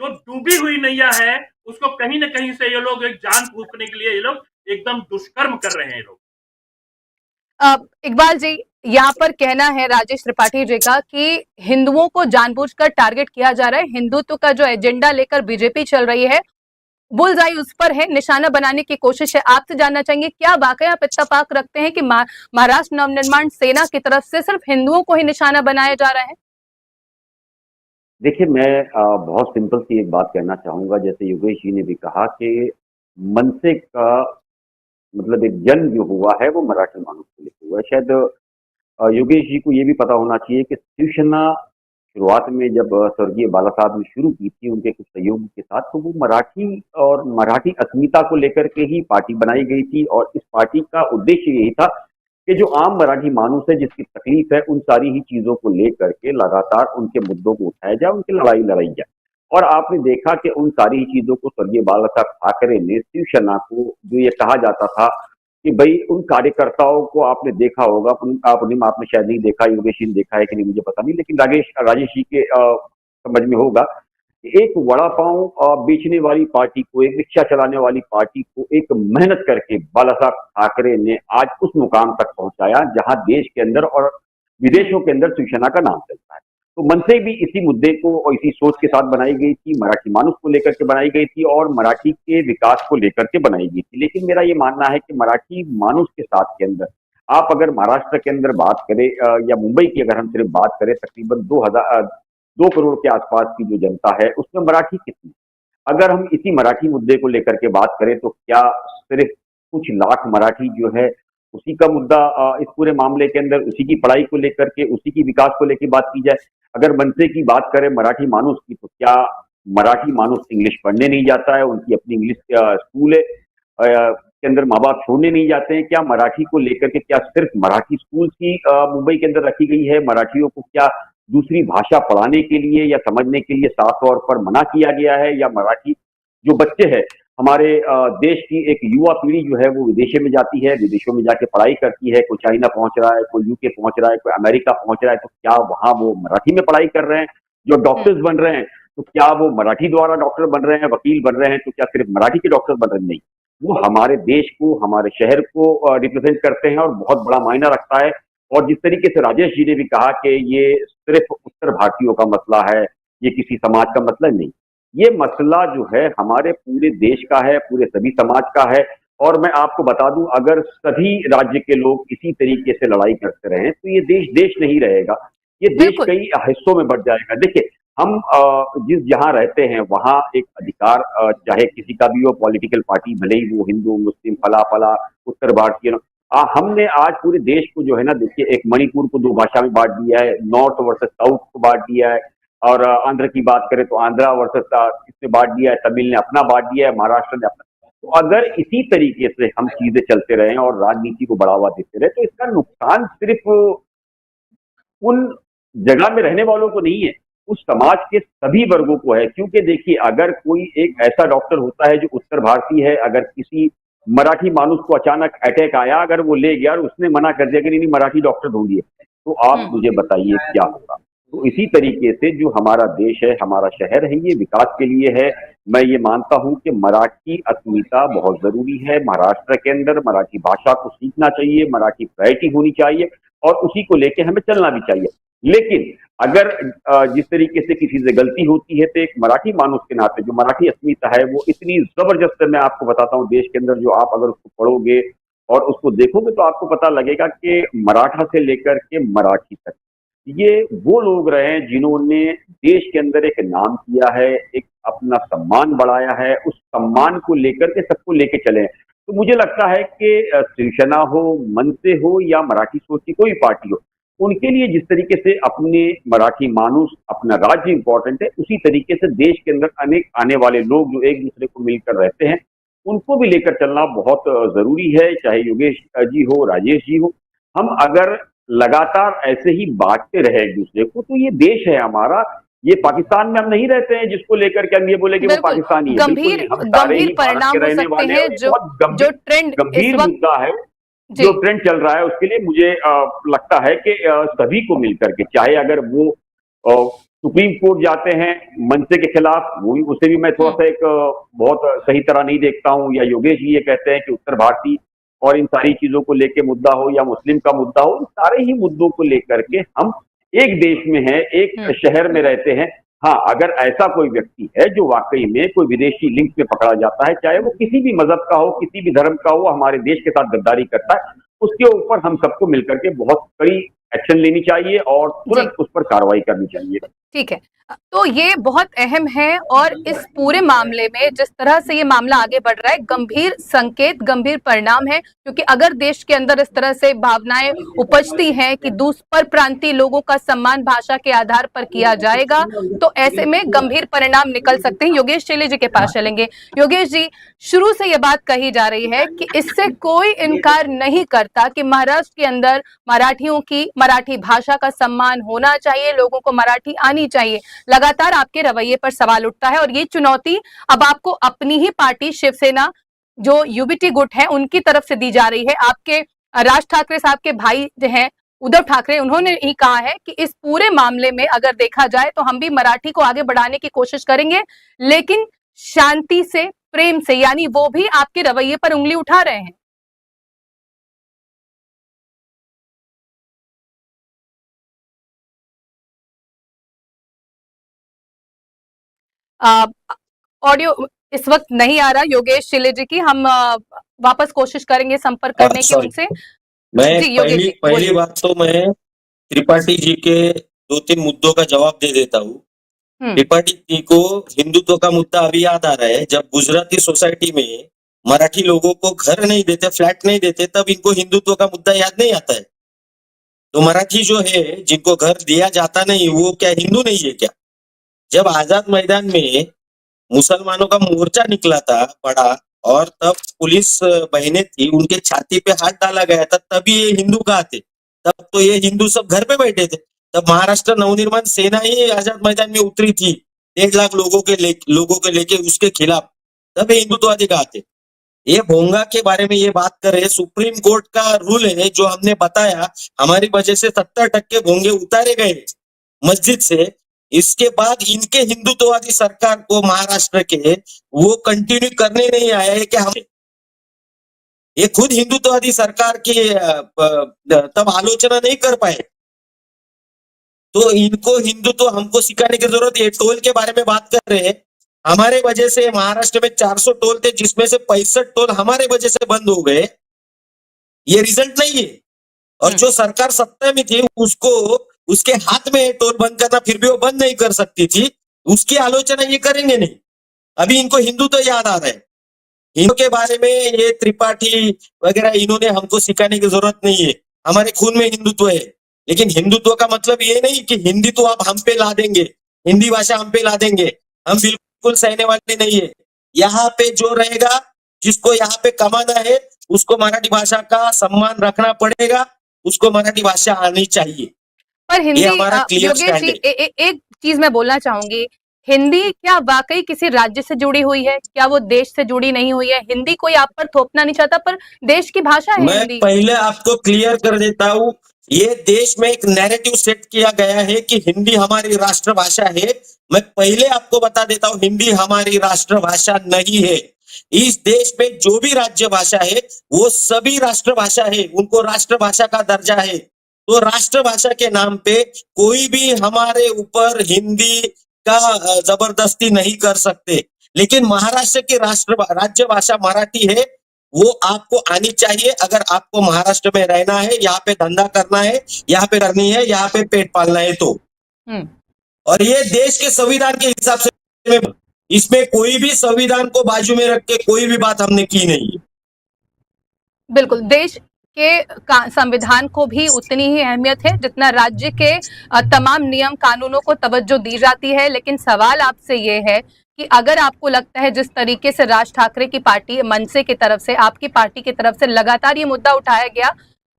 जो डूबी हुई नैया है उसको कहीं ना कहीं से ये लोग एक जान फूंकने के लिए ये लोग एकदम दुष्कर्म कर रहे हैं। ये लोग इकबाल जी, यहाँ पर कहना है राजेश त्रिपाठी जी का कि हिंदुओं को जानबूझकर टारगेट किया जा रहा है। हिंदुत्व का जो एजेंडा लेकर बीजेपी चल रही है, बुलजाई उस पर है, निशाना बनाने की कोशिश है। आपसे जानना चाहेंगे, क्या वाकई आप इत्तेफाक रखते हैं कि महाराष्ट्र नवनिर्माण सेना की तरफ से सिर्फ हिंदुओं को ही निशाना बनाया जा रहा है? देखिए, मैं बहुत सिंपल सी एक बात कहना चाहूंगा। जैसे योगेश जी ने भी कहा कि मनसे का मतलब एक जन्म जो हुआ है वो मराठी मानव को लेकर हुआ है। शायद योगेश जी को ये भी पता होना चाहिए कि शिवसेना शुरुआत में जब स्वर्गीय बाला साहब ने शुरू की थी उनके कुछ सहयोगी के साथ, तो वो मराठी और मराठी अस्मिता को लेकर के ही पार्टी बनाई गई थी। और इस पार्टी का उद्देश्य यही था कि जो आम मराठी मानुस है, जिसकी तकलीफ है, उन सारी ही चीजों को लेकर के लगातार उनके मुद्दों को उठाया जाए, उनकी लड़ाई लड़ाई जाए। और आपने देखा कि उन सारी ही चीजों को स्वर्गीय बाला साहब ठाकरे ने शिवसेना को, जो ये कहा जाता था कि भाई उन कार्यकर्ताओं को आपने देखा होगा, आपने शायद नहीं देखा, योगेश जी ने देखा है कि नहीं मुझे पता नहीं, लेकिन राजेश जी के समझ में होगा एक वड़ा पाव बेचने वाली पार्टी को, एक रिक्शा चलाने वाली पार्टी को एक मेहनत करके बाला साहब ठाकरे ने आज उस मुकाम तक पहुंचाया जहां देश के अंदर और विदेशों के अंदर शिवसेना का नाम चलता है। तो मनसे भी इसी मुद्दे को और इसी सोच के साथ बनाई गई थी, मराठी मानुस को लेकर के बनाई गई थी और मराठी के विकास को लेकर के बनाई गई थी। लेकिन मेरा ये मानना है कि मराठी मानुस के साथ के अंदर आप अगर महाराष्ट्र के अंदर बात करें या मुंबई की अगर हम सिर्फ बात करें, तकरीबन 2 करोड़ के आसपास की जो जनता है उसमें मराठी कितनी। अगर हम इसी मराठी मुद्दे को लेकर के बात करें तो क्या सिर्फ कुछ लाख मराठी जो है उसी का मुद्दा इस पूरे मामले के अंदर, उसी की पढ़ाई को लेकर के, उसी की विकास को लेकर बात की जाए। अगर मनसे की बात करें मराठी मानुस की, तो क्या मराठी मानुस इंग्लिश पढ़ने नहीं जाता है? उनकी अपनी इंग्लिश स्कूल है के अंदर माँ बाप छोड़ने नहीं जाते हैं? क्या मराठी को लेकर के क्या सिर्फ मराठी स्कूल की मुंबई के अंदर रखी गई है? मराठियों को क्या दूसरी भाषा पढ़ाने के लिए या समझने के लिए साफ तौर पर मना किया गया है? या मराठी जो बच्चे हैं हमारे देश की एक युवा पीढ़ी जो है वो विदेशों में जाती है, विदेशों में जाके पढ़ाई करती है, कोई चाइना पहुंच रहा है, कोई यूके पहुंच रहा है, कोई अमेरिका पहुंच रहा है, तो क्या वहां वो मराठी में पढ़ाई कर रहे हैं? जो डॉक्टर्स बन रहे हैं तो क्या वो मराठी द्वारा डॉक्टर बन रहे हैं, वकील बन रहे हैं, तो क्या सिर्फ मराठी के डॉक्टर बन रहे हैं? नहीं, वो हमारे देश को, हमारे शहर को रिप्रेजेंट करते हैं और बहुत बड़ा मायना रखता है। और जिस तरीके से राजेश जी ने भी कहा कि ये सिर्फ उत्तर भारतीयों का मसला है, ये किसी समाज का मसला नहीं, ये मसला जो है हमारे पूरे देश का है, पूरे सभी समाज का है। और मैं आपको बता दूं, अगर सभी राज्य के लोग इसी तरीके से लड़ाई करते रहे तो ये देश देश नहीं रहेगा, ये देश बिल्कुल। कई हिस्सों में बढ़ जाएगा। देखिए, हम जिस जहां रहते हैं वहां एक अधिकार, चाहे किसी का भी हो, पॉलिटिकल पार्टी, भले ही वो हिंदू मुस्लिम फला फला उत्तर भारतीय, हमने आज पूरे देश को जो है ना, देखिए, एक मणिपुर को 2 भाषा में बांट दिया है, नॉर्थ वर्सेस साउथ को बांट दिया है, और आंध्र की बात करें तो आंध्रा वर्सेस इसने बांट दिया है, तमिल ने अपना बांट दिया है, महाराष्ट्र ने अपना। तो अगर इसी तरीके से हम चीजें चलते रहे और राजनीति को बढ़ावा देते रहे तो इसका नुकसान सिर्फ उन जगह में रहने वालों को नहीं है, उस समाज के सभी वर्गों को है। क्योंकि देखिए, अगर कोई एक ऐसा डॉक्टर होता है जो उत्तर भारतीय है, अगर किसी मराठी मानुस को अचानक अटैक आया, अगर वो ले गया और उसने मना कर दिया कि नहीं मराठी डॉक्टर ढूंढिए, तो आप मुझे बताइए क्या होगा। तो इसी तरीके से जो हमारा देश है, हमारा शहर है, ये विकास के लिए है। मैं ये मानता हूं कि मराठी अस्मिता बहुत जरूरी है। महाराष्ट्र के अंदर मराठी भाषा को सीखना चाहिए, मराठी प्रायोरिटी होनी चाहिए और उसी को लेके हमें चलना भी चाहिए। लेकिन अगर जिस तरीके से किसी से गलती होती है तो एक मराठी मानुस के नाते जो मराठी अस्मिता है वो इतनी जबरदस्त है। मैं आपको बताता हूँ, देश के अंदर जो आप अगर उसको पढ़ोगे और उसको देखोगे तो आपको पता लगेगा कि मराठा से लेकर के मराठी तक ये वो लोग रहे हैं जिन्होंने देश के अंदर एक नाम किया है, एक अपना सम्मान बढ़ाया है, उस सम्मान को लेकर के सबको लेके चले हैं। तो मुझे लगता है कि शिवसेना हो, मनसे हो या मराठी सोच की कोई पार्टी हो, उनके लिए जिस तरीके से अपने मराठी मानुस, अपना राज्य इंपॉर्टेंट है, उसी तरीके से देश के अंदर अनेक आने वाले लोग जो एक दूसरे को मिलकर रहते हैं, उनको भी लेकर चलना बहुत जरूरी है। चाहे योगेश जी हो, राजेश जी हो, हम अगर लगातार ऐसे ही बांटते रहे एक दूसरे को तो ये देश है हमारा, ये पाकिस्तान में हम नहीं रहते हैं जिसको लेकर के हम ये बोले कि वो पाकिस्तानी है। गंभीर बिल्कुल नहीं, हम सारे ही गंभीर भारत परिणाम के हो रहने सकते वाले हैं। हैं। जो बहुत जो ट्रेंड इस गंभीर वक्त मुद्दा है, जी जो ट्रेंड चल रहा है उसके लिए मुझे लगता है कि सभी को मिलकर के, चाहे अगर वो सुप्रीम कोर्ट जाते हैं मनसे के खिलाफ, वो भी, उसे भी मैं थोड़ा सा एक बहुत सही तरह नहीं देखता हूँ, या योगेश जी ये कहते हैं कि उत्तर भारतीय और इन सारी चीजों को लेके मुद्दा हो या मुस्लिम का मुद्दा हो, इन सारे ही मुद्दों को लेकर के हम एक देश में हैं, एक शहर में रहते हैं। हाँ, अगर ऐसा कोई व्यक्ति है जो वाकई में कोई विदेशी लिंक में पकड़ा जाता है, चाहे वो किसी भी मजहब का हो, किसी भी धर्म का हो, हमारे देश के साथ गद्दारी करता है, उसके ऊपर हम सबको मिलकर के बहुत कड़ी एक्शन लेनी चाहिए और तुरंत उस पर कार्रवाई करनी चाहिए। ठीक है, तो ये बहुत अहम है और इस पूरे मामले में जिस तरह से ये मामला आगे बढ़ रहा है, गंभीर संकेत, गंभीर परिणाम है। क्योंकि अगर देश के अंदर इस तरह से भावनाएं उपजती हैं कि दूसर प्रांतीय लोगों का सम्मान भाषा के आधार पर किया जाएगा, तो ऐसे में गंभीर परिणाम निकल सकते हैं। योगेश चेले जी के पास चलेंगे। योगेश जी, शुरू से ये बात कही जा रही है कि इससे कोई इनकार नहीं करता कि महाराष्ट्र के अंदर मराठियों की, मराठी भाषा का सम्मान होना चाहिए, लोगों को मराठी आनी चाहिए। लगातार आपके रवैये पर सवाल उठता है और ये चुनौती अब आपको अपनी ही पार्टी शिवसेना जो यूबीटी गुट है उनकी तरफ से दी जा रही है। आपके राज ठाकरे साहब के भाई जो हैं उद्धव ठाकरे उन्होंने ही कहा है कि इस पूरे मामले में अगर देखा जाए तो हम भी मराठी को आगे बढ़ाने की कोशिश करेंगे, लेकिन शांति से, प्रेम से, यानी वो भी आपके रवैये पर उंगली उठा रहे हैं। ऑडियो इस वक्त नहीं आ रहा योगेश शिले जी की, हम वापस कोशिश करेंगे संपर्क करने की सॉरी, उनसे। मैं जी योगेश जी पहली बोलिए। बात तो मैं त्रिपाठी जी के 2-3 मुद्दों का जवाब दे देता हूँ। त्रिपाठी जी को हिंदुत्व का मुद्दा अभी याद आ रहा है, जब गुजराती सोसाइटी में मराठी लोगों को घर नहीं देते, फ्लैट नहीं देते, तब इनको हिंदुत्व का मुद्दा याद नहीं आता है। तो मराठी जो है जिनको घर दिया जाता नहीं, वो क्या हिंदू नहीं है क्या? जब आजाद मैदान में मुसलमानों का मोर्चा निकला था बड़ा, और तब पुलिस बहनें थी, उनके छाती पे हाथ डाला गया था, तभी ये हिंदू कहा थे। तब तो ये हिंदू सब घर पे बैठे थे। तब महाराष्ट्र नवनिर्माण सेना ही आजाद मैदान में उतरी थी 1.5 लाख लोगों के लेके उसके खिलाफ, तब ये हिंदुत्ववादी कहा थे। ये भोंगा के बारे में ये बात कर रहे, सुप्रीम कोर्ट का रूल है जो हमने बताया, हमारी वजह से 70% भोंगे उतारे गए मस्जिद से। इसके बाद इनके हिंदुत्ववादी सरकार को महाराष्ट्र के वो कंटिन्यू करने नहीं आया है कि हम, ये खुद हिंदुत्ववादी सरकार की तब आलोचना नहीं कर पाए। तो इनको हिंदुत्व हमको सिखाने की जरूरत है। टोल के बारे में बात कर रहे हैं, हमारे वजह से महाराष्ट्र में 400 टोल थे, जिसमें से 65 टोल हमारे वजह से बंद हो गए। ये रिजल्ट नहीं है। और जो सरकार सत्ता में थी उसको, उसके हाथ में टोल बंद करना, फिर भी वो बंद नहीं कर सकती थी, उसकी आलोचना ये करेंगे नहीं। अभी इनको हिंदू तो याद आ रहा है। हिंदू के बारे में ये त्रिपाठी वगैरह इन्होंने हमको सिखाने की जरूरत नहीं है। हमारे खून में हिंदुत्व है। लेकिन हिंदुत्व का मतलब ये नहीं कि हिंदी तो आप हम पे ला देंगे, हिंदी भाषा हम पे ला देंगे, हम बिल्कुल सहने वाले नहीं है। यहाँ पे जो रहेगा, जिसको यहाँ पे कमाना है, उसको मराठी भाषा का सम्मान रखना पड़ेगा, उसको मराठी भाषा आनी चाहिए। पर ये हिंदी हमारा क्लियर योगेश स्टैंड जी है। एक चीज मैं बोलना चाहूंगी, हिंदी क्या वाकई किसी राज्य से जुड़ी हुई है? क्या वो देश से जुड़ी नहीं हुई है? हिंदी कोई आप पर थोपना नहीं चाहता, पर देश की भाषा है मैं हिंदी। पहले आपको क्लियर कर देता हूँ, ये देश में एक नैरेटिव सेट किया गया है कि हिंदी हमारी राष्ट्रभाषा है। मैं पहले आपको बता देता हूँ, हिंदी हमारी राष्ट्रभाषा नहीं है। इस देश में जो भी राज्य भाषा है वो सभी राष्ट्रभाषा है, उनको राष्ट्रभाषा का दर्जा है। तो राष्ट्रभाषा के नाम पे कोई भी हमारे ऊपर हिंदी का जबरदस्ती नहीं कर सकते। लेकिन महाराष्ट्र की राज्य भाषा मराठी है, वो आपको आनी चाहिए। अगर आपको महाराष्ट्र में रहना है, यहाँ पे धंधा करना है, यहाँ पे करनी है, यहाँ पे पेट पालना है तो। और ये देश के संविधान के हिसाब से, इसमें कोई भी संविधान को बाजू में रख के कोई भी बात हमने की नहीं है। बिल्कुल, देश के संविधान को भी उतनी ही अहमियत है जितना राज्य के तमाम नियम कानूनों को तवज्जो दी जाती है। लेकिन सवाल आपसे ये है कि अगर आपको लगता है जिस तरीके से राज ठाकरे की पार्टी मनसे की तरफ से, आपकी पार्टी की तरफ से लगातार ये मुद्दा उठाया गया,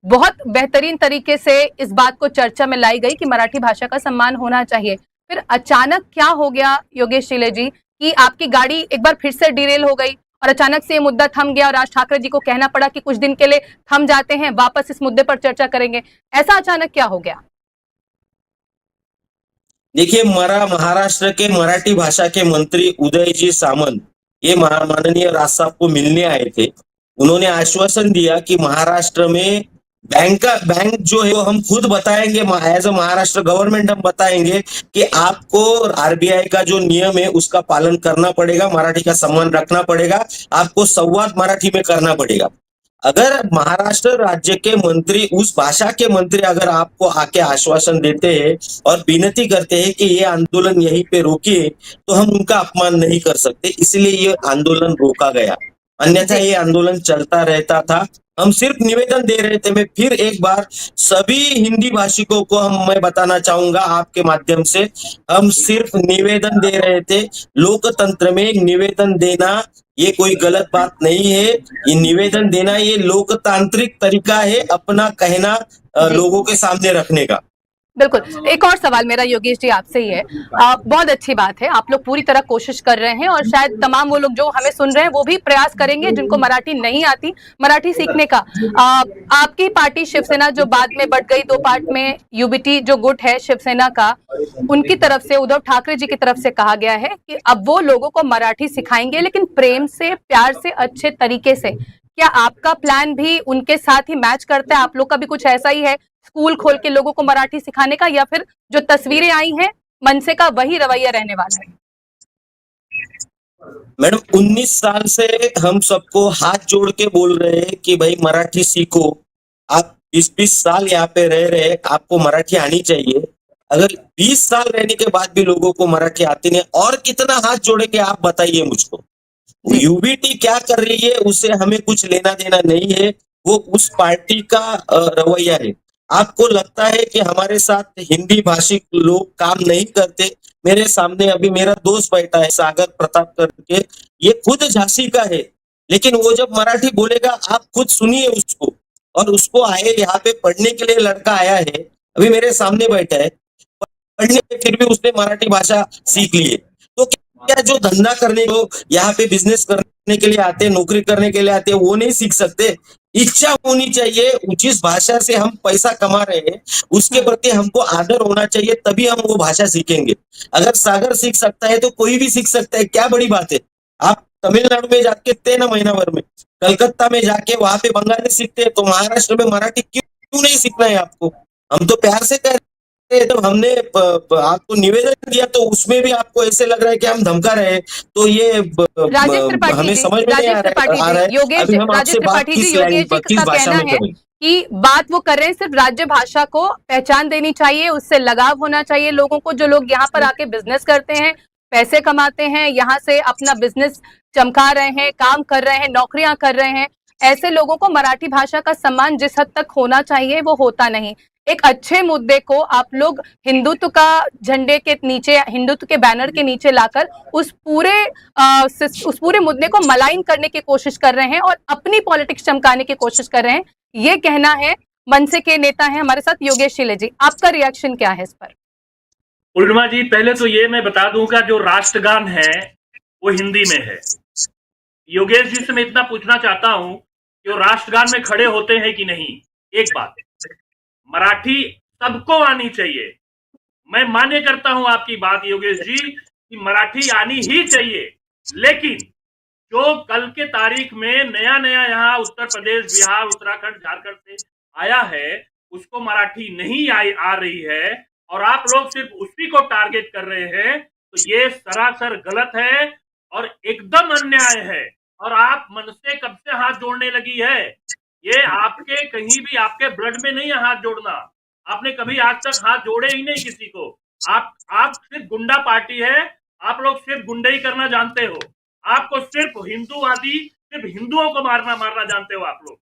बहुत बेहतरीन तरीके से इस बात को चर्चा में लाई गई कि मराठी भाषा का सम्मान होना चाहिए, फिर अचानक क्या हो गया योगेश शिले जी कि आपकी गाड़ी एक बार फिर से डिरेल हो गई और अचानक से ये मुद्दा थम गया और राज ठाकरे जी को कहना पड़ा कि कुछ दिन के लिए थम जाते हैं, वापस इस मुद्दे पर चर्चा करेंगे? ऐसा अचानक क्या हो गया? देखिए, महाराष्ट्र के मराठी भाषा के मंत्री उदयजी सामंत ये माननीय राज साहब को मिलने आए थे। उन्होंने आश्वासन दिया कि महाराष्ट्र में बैंक जो है वो हम खुद बताएंगे, एज अ महाराष्ट्र गवर्नमेंट हम बताएंगे कि आपको आरबीआई का जो नियम है उसका पालन करना पड़ेगा, मराठी का सम्मान रखना पड़ेगा, आपको संवाद मराठी में करना पड़ेगा। अगर महाराष्ट्र राज्य के मंत्री, उस भाषा के मंत्री अगर आपको आके आश्वासन देते हैं और विनती करते हैं कि ये आंदोलन यहीं पे रोकिए, तो हम उनका अपमान नहीं कर सकते, इसलिए ये आंदोलन रोका गया। अन्यथा ये आंदोलन चलता रहता था। हम सिर्फ निवेदन दे रहे थे। मैं फिर एक बार सभी हिंदी भाषिकों को मैं बताना चाहूंगा आपके माध्यम से, हम सिर्फ निवेदन दे रहे थे। लोकतंत्र में निवेदन देना ये कोई गलत बात नहीं है। ये निवेदन देना ये लोकतांत्रिक तरीका है अपना कहना लोगों के सामने रखने का। बिल्कुल। एक और सवाल मेरा योगेश जी आपसे ही है। बहुत अच्छी बात है, आप लोग पूरी तरह कोशिश कर रहे हैं और शायद तमाम वो लोग जो हमें सुन रहे हैं वो भी प्रयास करेंगे जिनको मराठी नहीं आती मराठी सीखने का। आपकी पार्टी शिवसेना जो बाद में बढ़ गई 2 पार्ट में, यूबीटी जो गुट है शिवसेना का, उनकी तरफ से, उद्धव ठाकरे जी की तरफ से कहा गया है कि अब वो लोगों को मराठी सिखाएंगे लेकिन प्रेम से, प्यार से, अच्छे तरीके से। क्या आपका प्लान भी उनके साथ ही मैच करता है? आप लोग का भी कुछ ऐसा ही है, स्कूल खोल के लोगों को मराठी सिखाने का, या फिर जो तस्वीरें आई हैं मनसे का वही रवैया रहने वाला है? मैडम 19 साल से हम सबको हाथ जोड़ के बोल रहे हैं कि भाई मराठी सीखो। आप 20-20 साल यहाँ पे रह रहे, आपको मराठी आनी चाहिए। अगर 20 साल रहने के बाद भी लोगों को मराठी आती नहीं, और कितना हाथ जोड़ेंगे आप बताइए मुझको। यूबीटी क्या कर रही है उससे हमें कुछ लेना देना नहीं है, वो उस पार्टी का रवैया है। आपको लगता है कि हमारे साथ हिंदी भाषी लोग काम नहीं करते? मेरे सामने अभी मेरा दोस्त बैठा है सागर प्रताप करके, ये खुद झांसी का है, लेकिन वो जब मराठी बोलेगा आप खुद सुनिए उसको। और उसको आए यहाँ पे पढ़ने के लिए लड़का आया है, अभी मेरे सामने बैठा है, पढ़ने के फिर भी उसने मराठी भाषा सीख ली है। तो क्या जो धंधा करने को यहाँ पे बिजनेस करने के लिए आते हैं, नौकरी करने के लिए आते हैं, वो नहीं सीख सकते? इच्छा होनी चाहिए। जिस भाषा से हम पैसा कमा रहे हैं उसके प्रति हमको आदर होना चाहिए, तभी हम वो भाषा सीखेंगे। अगर सागर सीख सकता है तो कोई भी सीख सकता है, क्या बड़ी बात है। आप तमिलनाडु में जाके थे ना महीना भर में, कलकत्ता में जाके वहां पे बंगाली सीखते हैं, तो महाराष्ट्र में मराठी क्यों नहीं सीखना है आपको? हम तो प्यार से कह रहे हैं। तो हमने आपको निवेदन दिया तो उसमें भी आपको ऐसे लग रहा है कि हम धमका रहे हैं, तो ये राजेश त्रिपाठी हमें जी, समझ में नहीं राजेश त्रिपाठी आ रहा है। जी, योगेश अभी हम राजेश आपसे बात त्रिपाठी जी, किस योगेश जी किस का भाषा कहना में है करें? कि बात वो कर रहे हैं सिर्फ राज्य भाषा को पहचान देनी चाहिए, उससे लगाव होना चाहिए लोगों को। जो लोग यहाँ पर आके बिजनेस करते हैं, पैसे कमाते हैं, यहाँ से अपना बिजनेस चमका रहे हैं, काम कर रहे हैं, नौकरियां कर रहे हैं, ऐसे लोगों को मराठी भाषा का सम्मान जिस हद तक होना चाहिए वो होता नहीं। एक अच्छे मुद्दे को आप लोग हिंदुत्व का झंडे के नीचे, हिंदुत्व के बैनर के नीचे लाकर उस पूरे मुद्दे को मलाइन करने की कोशिश कर रहे हैं और अपनी पॉलिटिक्स चमकाने की कोशिश कर रहे हैं, ये कहना है। मनसे के नेता हैं हमारे साथ योगेश शिले जी, आपका रिएक्शन क्या है इस पर? पूर्णिमा जी, पहले तो ये मैं बता दूंगा, जो राष्ट्रगान है वो हिंदी में है। योगेश जी से मैं इतना पूछना चाहता हूं कि वो राष्ट्रगान में खड़े होते हैं कि नहीं। एक बात, मराठी सबको आनी चाहिए। मैं मान्य करता हूं आपकी बात योगेश जी कि मराठी आनी ही चाहिए, लेकिन जो कल के तारीख में नया नया यहाँ उत्तर प्रदेश, बिहार, उत्तराखंड, झारखंड से आया है, उसको मराठी नहीं आ रही है और आप लोग सिर्फ उसी को टारगेट कर रहे हैं, तो ये सरासर गलत है और एकदम अन्याय है। और आप मन से कब से हाथ जोड़ने लगी है? ये आपके कहीं भी आपके ब्लड में नहीं है हाथ जोड़ना। आपने कभी आज तक हाथ जोड़े ही नहीं किसी को। आप सिर्फ गुंडा पार्टी है, आप लोग सिर्फ गुंडई करना जानते हो। आपको सिर्फ हिंदूवादी, सिर्फ हिंदुओं को मारना जानते हो आप लोग।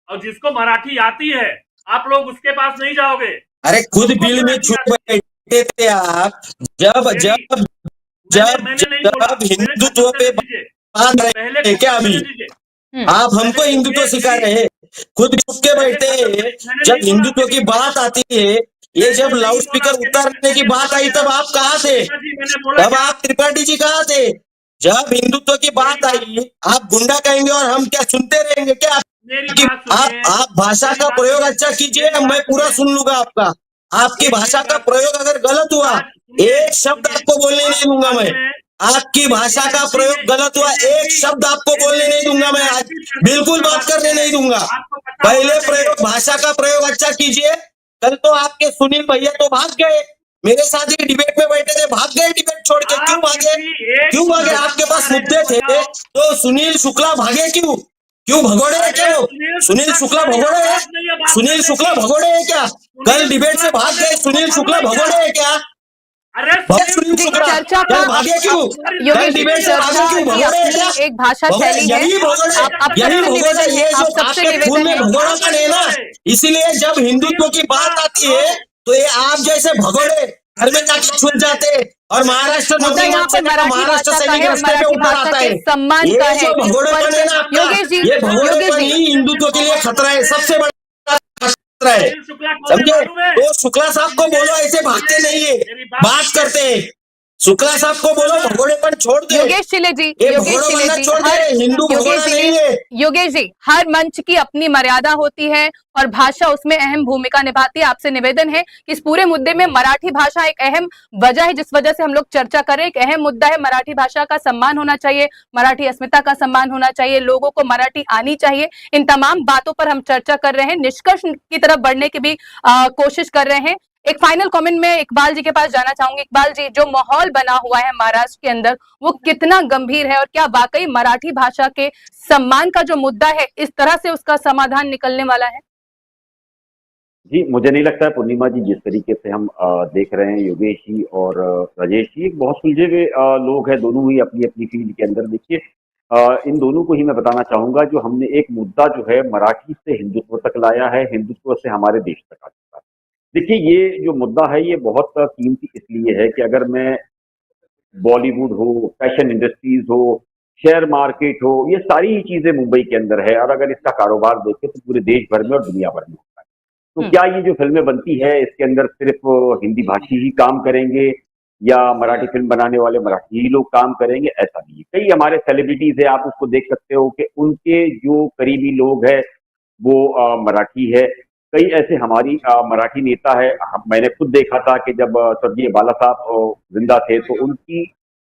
और जिसको मराठी आती है आप लोग उसके पास नहीं जाओगे। अरे खुद बिल में छुप बैठे थे आप, जब जब जब जब हिंदुत्व पे बात रहे थे क्या? अभी आप हमको हिंदुत्व सिखा रहे हैं, खुद छुप के बैठे हैं। जब हिंदुत्व की बात आती है, ये जब लाउड स्पीकर उतारने की बात आई तब आप कहाँ थे? तब आप त्रिपाठी जी कहाँ थे? जब हिंदुत्व की बात आई आप गुंडा कहेंगे और हम क्या सुनते रहेंगे क्या? आप भाषा का प्रयोग अच्छा कीजिए, मैं पूरा सुन लूंगा आपका। आपकी भाषा का प्रयोग अगर गलत हुआ, एक शब्द आपको बोलने नहीं दूंगा मैं। आपकी भाषा का प्रयोग गलत हुआ, एक शब्द आपको बोलने नहीं दूंगा मैं। आज बिल्कुल बात करने नहीं दूंगा। पहले प्रयोग, भाषा का प्रयोग अच्छा कीजिए। कल तो आपके सुनील भैया तो भाग गए, मेरे साथ ही डिबेट में बैठे थे, भाग गए डिबेट छोड़ के। क्यों भागे? क्यों भागे? आपके पास मुद्दे थे तो सुनील शुक्ला भागे क्यों? क्यों भगोड़े है क्या? सुनील शुक्ला भगोड़े है? सुनील शुक्ला भगोड़े है क्या? कल डिबेट से भाग गए सुनील शुक्ला भगोड़े है क्या? सुनील शुक्ला क्या भागे क्यों? कल डिबेट से भागे क्यों? भगोड़े है क्या? एक भाषा शैली है, यही भगोड़े, ये जो आपके खून में भगोड़ापन है ना, इसीलिए जब हिंदुत्व की बात आती है तो ये आप जैसे भगोड़े घर में जाके छुप जाते और महाराष्ट्र महाराष्ट्र सैनिक रास्ते पे ऊपर आता है। सम्मान का है। ये जो भगोड़ेपन है ना आपका, ये भगोड़ेपन ही हिंदुत्व के लिए खतरा है, सबसे बड़ा रहा है, अनिल शुक्ला कौन है समझे? मालूम है? तो शुक्ला साहब को बोलो ऐसे भागते नहीं है, मेरी बात बात करते हैं। शुक्ला साहब को बोलो भगोड़ेपन छोड़ दे, योगेश चिले जी, ये योगेश भगोड़ा चिले बनना जी, छोड़ हर दे, हिंदू योगेश भगोड़ा जी नहीं ने है। योगेश जी, हर मंच की अपनी मर्यादा होती है और भाषा उसमें अहम भूमिका निभाती है। आपसे निवेदन है कि इस पूरे मुद्दे में मराठी भाषा एक अहम वजह है जिस वजह से हम लोग चर्चा करें। एक अहम मुद्दा है, मराठी भाषा का सम्मान होना चाहिए, मराठी अस्मिता का सम्मान होना चाहिए, लोगों को मराठी आनी चाहिए। इन तमाम बातों पर हम चर्चा कर रहे हैं, निष्कर्ष की तरफ बढ़ने की भी कोशिश कर रहे हैं। एक फाइनल कमेंट में इकबाल जी के पास जाना चाहूंगी। इकबाल जी, जो माहौल बना हुआ है महाराष्ट्र के अंदर वो कितना गंभीर है और क्या वाकई मराठी भाषा के सम्मान का जो मुद्दा है इस तरह से उसका समाधान निकलने वाला है? जी, मुझे नहीं लगता है पूर्णिमा जी, जिस तरीके से हम देख रहे हैं योगेश जी और राजेश जी एक बहुत सुलझे हुए लोग हैं, दोनों ही अपनी अपनी फील्ड के अंदर। देखिए इन दोनों को ही मैं बताना चाहूंगा, जो हमने एक मुद्दा जो है मराठी से हिंदुत्व तक लाया है, हिंदुत्व से हमारे देश तक आ चुका है। देखिए ये जो मुद्दा है ये बहुत कीमती इसलिए है कि अगर मैं बॉलीवुड हो, फैशन इंडस्ट्रीज हो, शेयर मार्केट हो, ये सारी ही चीजें मुंबई के अंदर है और अगर इसका कारोबार देखें तो पूरे देश भर में और दुनिया भर में होता है। तो क्या ये जो फिल्में बनती है इसके अंदर सिर्फ हिंदी भाषी ही काम करेंगे या मराठी फिल्म बनाने वाले मराठी ही लोग काम करेंगे? ऐसा नहीं है। कई हमारे सेलिब्रिटीज है, आप उसको देख सकते हो कि उनके जो करीबी लोग हैं वो मराठी है। कई ऐसे हमारी मराठी नेता है, मैंने खुद देखा था कि जब स्वर्गीय बाला साहब जिंदा थे तो उनकी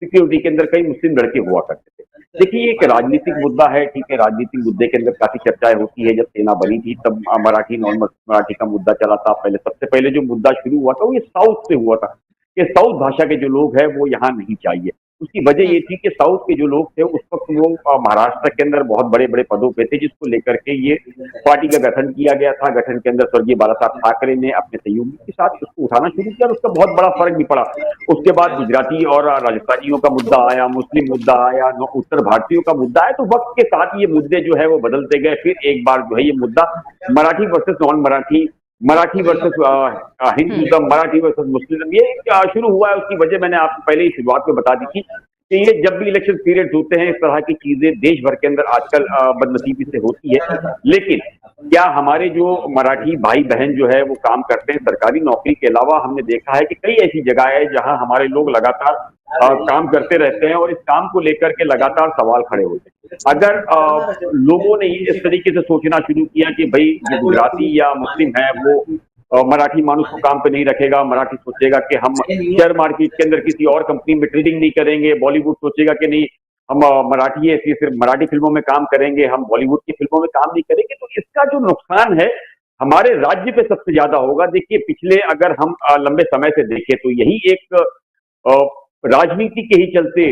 सिक्योरिटी के अंदर कई मुस्लिम लड़के हुआ करते थे। देखिए एक राजनीतिक मुद्दा है, ठीक है, राजनीतिक मुद्दे के अंदर काफी चर्चाएं होती है। जब सेना बनी थी तब मराठी नॉन मराठी का मुद्दा चला था। पहले सबसे पहले जो मुद्दा शुरू हुआ था वो ये साउथ से हुआ था कि साउथ भाषा के जो लोग हैं वो यहाँ नहीं चाहिए। उसकी वजह ये थी कि साउथ के जो लोग थे उस वक्त वो महाराष्ट्र के अंदर बहुत बड़े बड़े पदों पे थे, जिसको लेकर के ये पार्टी का गठन किया गया था। गठन के अंदर स्वर्गीय बाला साहब ठाकरे ने अपने सहयोगी के साथ उसको उठाना शुरू किया और उसका बहुत बड़ा फर्क भी पड़ा। उसके बाद गुजराती और राजस्थानियों का मुद्दा आया, मुस्लिम मुद्दा आया, उत्तर भारतीयों का मुद्दा आया। तो वक्त के साथ ये मुद्दे जो है वो बदलते गए। फिर एक बार जो है ये मुद्दा Marathi versus non Marathi, Marathi versus Hinduism, Marathi versus Muslim, ये शुरू हुआ है। उसकी वजह मैंने आपको पहले ही शुरुआत में बता दी थी कि ये जब भी इलेक्शन पीरियड होते हैं इस तरह की चीजें देश भर के अंदर आजकल बदनसीबी से होती है। लेकिन क्या हमारे जो मराठी भाई बहन जो है वो काम करते हैं सरकारी नौकरी के अलावा? हमने देखा है कि कई ऐसी जगह है जहां हमारे लोग लगातार काम करते रहते हैं और इस काम को लेकर के लगातार सवाल खड़े होते हैं। अगर लोगों ने इस तरीके से सोचना शुरू किया कि भाई जो गुजराती या मुस्लिम है वो मराठी मानुष को काम पे नहीं रखेगा, मराठी सोचेगा कि हम शेयर मार्केट के अंदर किसी और कंपनी में ट्रेडिंग नहीं करेंगे, बॉलीवुड सोचेगा कि नहीं हम मराठी है इसलिए सिर्फ मराठी फिल्मों में काम करेंगे, हम बॉलीवुड की फिल्मों में काम नहीं करेंगे, तो इसका जो नुकसान है हमारे राज्य पे सबसे ज्यादा होगा। देखिए पिछले अगर हम लंबे समय से देखें तो यही एक राजनीति के ही चलते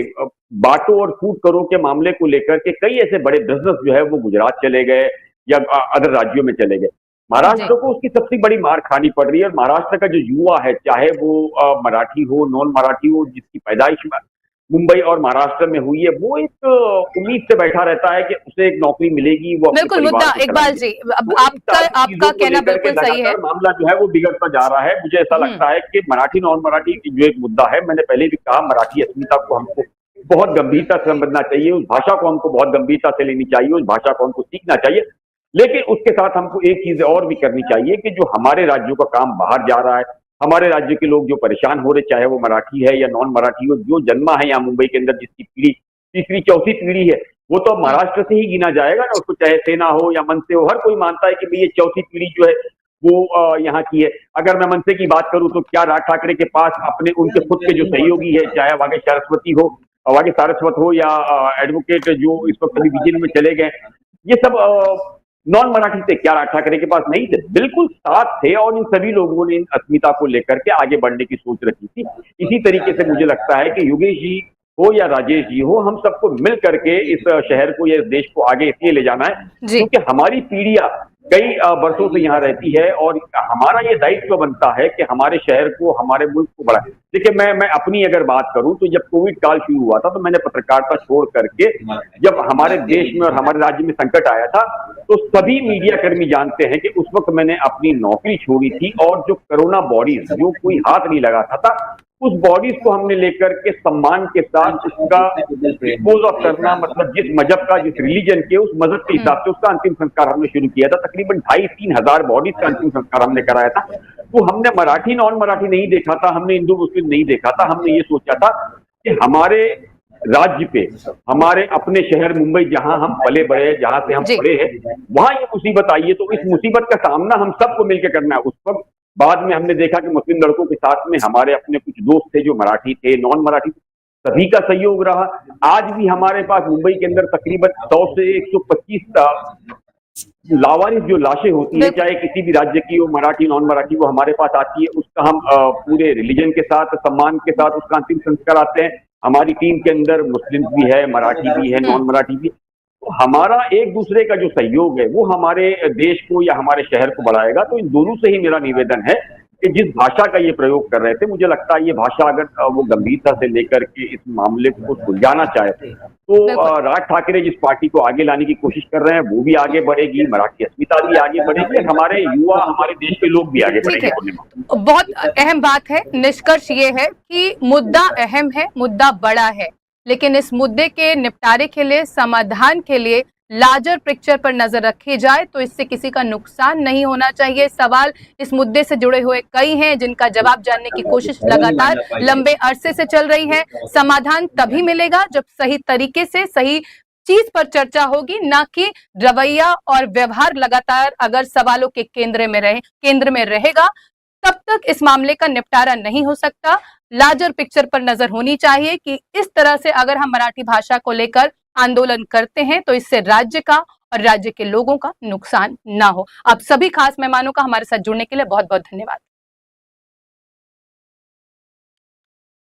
बांटो और फूट करो के मामले को लेकर के कई ऐसे बड़े बिजनेस जो है वो गुजरात चले गए या अदर राज्यों में चले गए। महाराष्ट्र को उसकी सबसे बड़ी मार खानी पड़ रही है और महाराष्ट्र का जो युवा है, चाहे वो मराठी हो, नॉन मराठी हो, जिसकी पैदाइश मुंबई और महाराष्ट्र में हुई है, वो एक उम्मीद से बैठा रहता है कि उसे एक नौकरी मिलेगी, वो अपने बिल्कुल परिवार मुद्दा को इकबाल चलाएंगे। जी, अब वो इन सारी आपका चीजों को कहना लेकर के बिल्कुल सही है। लगातार मामला जो है वो बिगड़ता जा रहा है। मुझे ऐसा लगता है कि मराठी नॉन मराठी जो एक मुद्दा है, मैंने पहले भी कहा, मराठी अस्मिता को हमको बहुत गंभीरता से समझना चाहिए, उस भाषा को हमको बहुत गंभीरता से लेनी चाहिए, उस भाषा को हमको सीखना चाहिए। लेकिन उसके साथ हमको एक चीज और भी करनी चाहिए कि जो हमारे राज्यों का काम बाहर जा रहा है, हमारे राज्य के लोग जो परेशान हो रहे, चाहे वो मराठी है या नॉन मराठी हो, जो जन्मा है यहाँ मुंबई के अंदर, जिसकी पीढ़ी तीसरी चौथी पीढ़ी है, वो तो महाराष्ट्र से ही गिना जाएगा ना। उसको चाहे सेना हो या मनसे हो, हर कोई मानता है कि भाई ये चौथी पीढ़ी जो है वो यहाँ की है। अगर मैं मनसे की बात करूं तो क्या राज ठाकरे के पास अपने उनके खुद के जो सहयोगी है, चाहे वागे सरस्वती हो, वागे सारस्वत हो या एडवोकेट जो इस वक्त अभी बीजेपी में चले गए, ये सब नॉन मराठी थे। क्या राज ठाकरे के पास नहीं थे? बिल्कुल साथ थे और इन सभी लोगों ने इन अस्मिता को लेकर के आगे बढ़ने की सोच रखी थी। इसी तरीके से मुझे लगता है कि योगेश जी हो या राजेश जी हो, हम सबको मिल करके इस शहर को या इस देश को आगे इसलिए ले जाना है क्योंकि हमारी पीढ़ियां कई वर्षों से यहाँ रहती है और हमारा ये दायित्व बनता है कि हमारे शहर को, हमारे मुल्क को बढ़ाए। देखिए मैं अपनी अगर बात करूं तो जब कोविड काल शुरू हुआ था तो मैंने पत्रकारिता छोड़ करके, जब हमारे देश में और हमारे राज्य में संकट आया था, तो सभी मीडिया कर्मी जानते हैं कि उस वक्त मैंने अपनी नौकरी छोड़ी थी और जो कोरोना बॉडीज, जो कोई हाथ नहीं लगाता था, उस बॉडीज को हमने लेकर के सम्मान के साथ उसका डिस्पोज ऑफ करना, मतलब जिस मजहब का, जिस रिलीजन के, उस मजहब के हिसाब से उसका अंतिम संस्कार हमने शुरू किया था। तकरीबन 2,500-3 हजार बॉडीज का अंतिम संस्कार हमने कराया था। तो हमने मराठी नॉन मराठी नहीं देखा था, हमने हिंदू मुस्लिम नहीं देखा था। हमने ये सोचा था कि हमारे राज्य पे, हमारे अपने शहर मुंबई जहां हम पले बड़े, जहां से हम पढ़े हैं, वहां ये मुसीबत आई है, तो इस मुसीबत का सामना हम सबको मिलकर करना है। उस वक्त बाद में हमने देखा कि मुस्लिम लड़कों के साथ में हमारे अपने कुछ दोस्त थे जो मराठी थे, नॉन मराठी, सभी का सहयोग रहा। आज भी हमारे पास मुंबई के अंदर तकरीबन 100 से 125 लावारिस जो लाशें होती है, चाहे किसी भी राज्य की हो, मराठी नॉन मराठी, वो हमारे पास आती है। उसका हम पूरे रिलीजन के साथ, सम्मान के साथ उसका अंतिम संस्कार आते हैं। हमारी टीम के अंदर मुस्लिम भी है, मराठी भी है, नॉन मराठी भी। तो हमारा एक दूसरे का जो सहयोग है वो हमारे देश को या हमारे शहर को बढ़ाएगा। तो इन दोनों से ही मेरा निवेदन है कि जिस भाषा का ये प्रयोग कर रहे थे, मुझे लगता है ये भाषा अगर वो गंभीरता से लेकर के इस मामले को सुलझाना चाहे तो राज ठाकरे जिस पार्टी को आगे लाने की कोशिश कर रहे हैं वो भी आगे बढ़ेगी, मराठी अस्मिता भी आगे बढ़ेगी, और हमारे युवा, हमारे देश के लोग भी आगे बढ़ेंगे। बहुत अहम बात है। निष्कर्ष ये है कि मुद्दा अहम है, मुद्दा बड़ा है, लेकिन इस मुद्दे के निपटारे के लिए, समाधान के लिए लार्जर पिक्चर पर नजर रखी जाए तो इससे किसी का नुकसान नहीं होना चाहिए। सवाल इस मुद्दे से जुड़े हुए कई हैं जिनका जवाब जानने की कोशिश लगातार लंबे अरसे से चल रही है। समाधान तभी मिलेगा जब सही तरीके से सही चीज पर चर्चा होगी, ना कि रवैया और व्यवहार लगातार अगर सवालों के केंद्र में रहेगा तब तक इस मामले का निपटारा नहीं हो सकता। लार्जर पिक्चर पर नजर होनी चाहिए कि इस तरह से अगर हम मराठी भाषा को लेकर आंदोलन करते हैं तो इससे राज्य का और राज्य के लोगों का नुकसान ना हो। आप सभी खास मेहमानों का हमारे साथ जुड़ने के लिए बहुत बहुत धन्यवाद।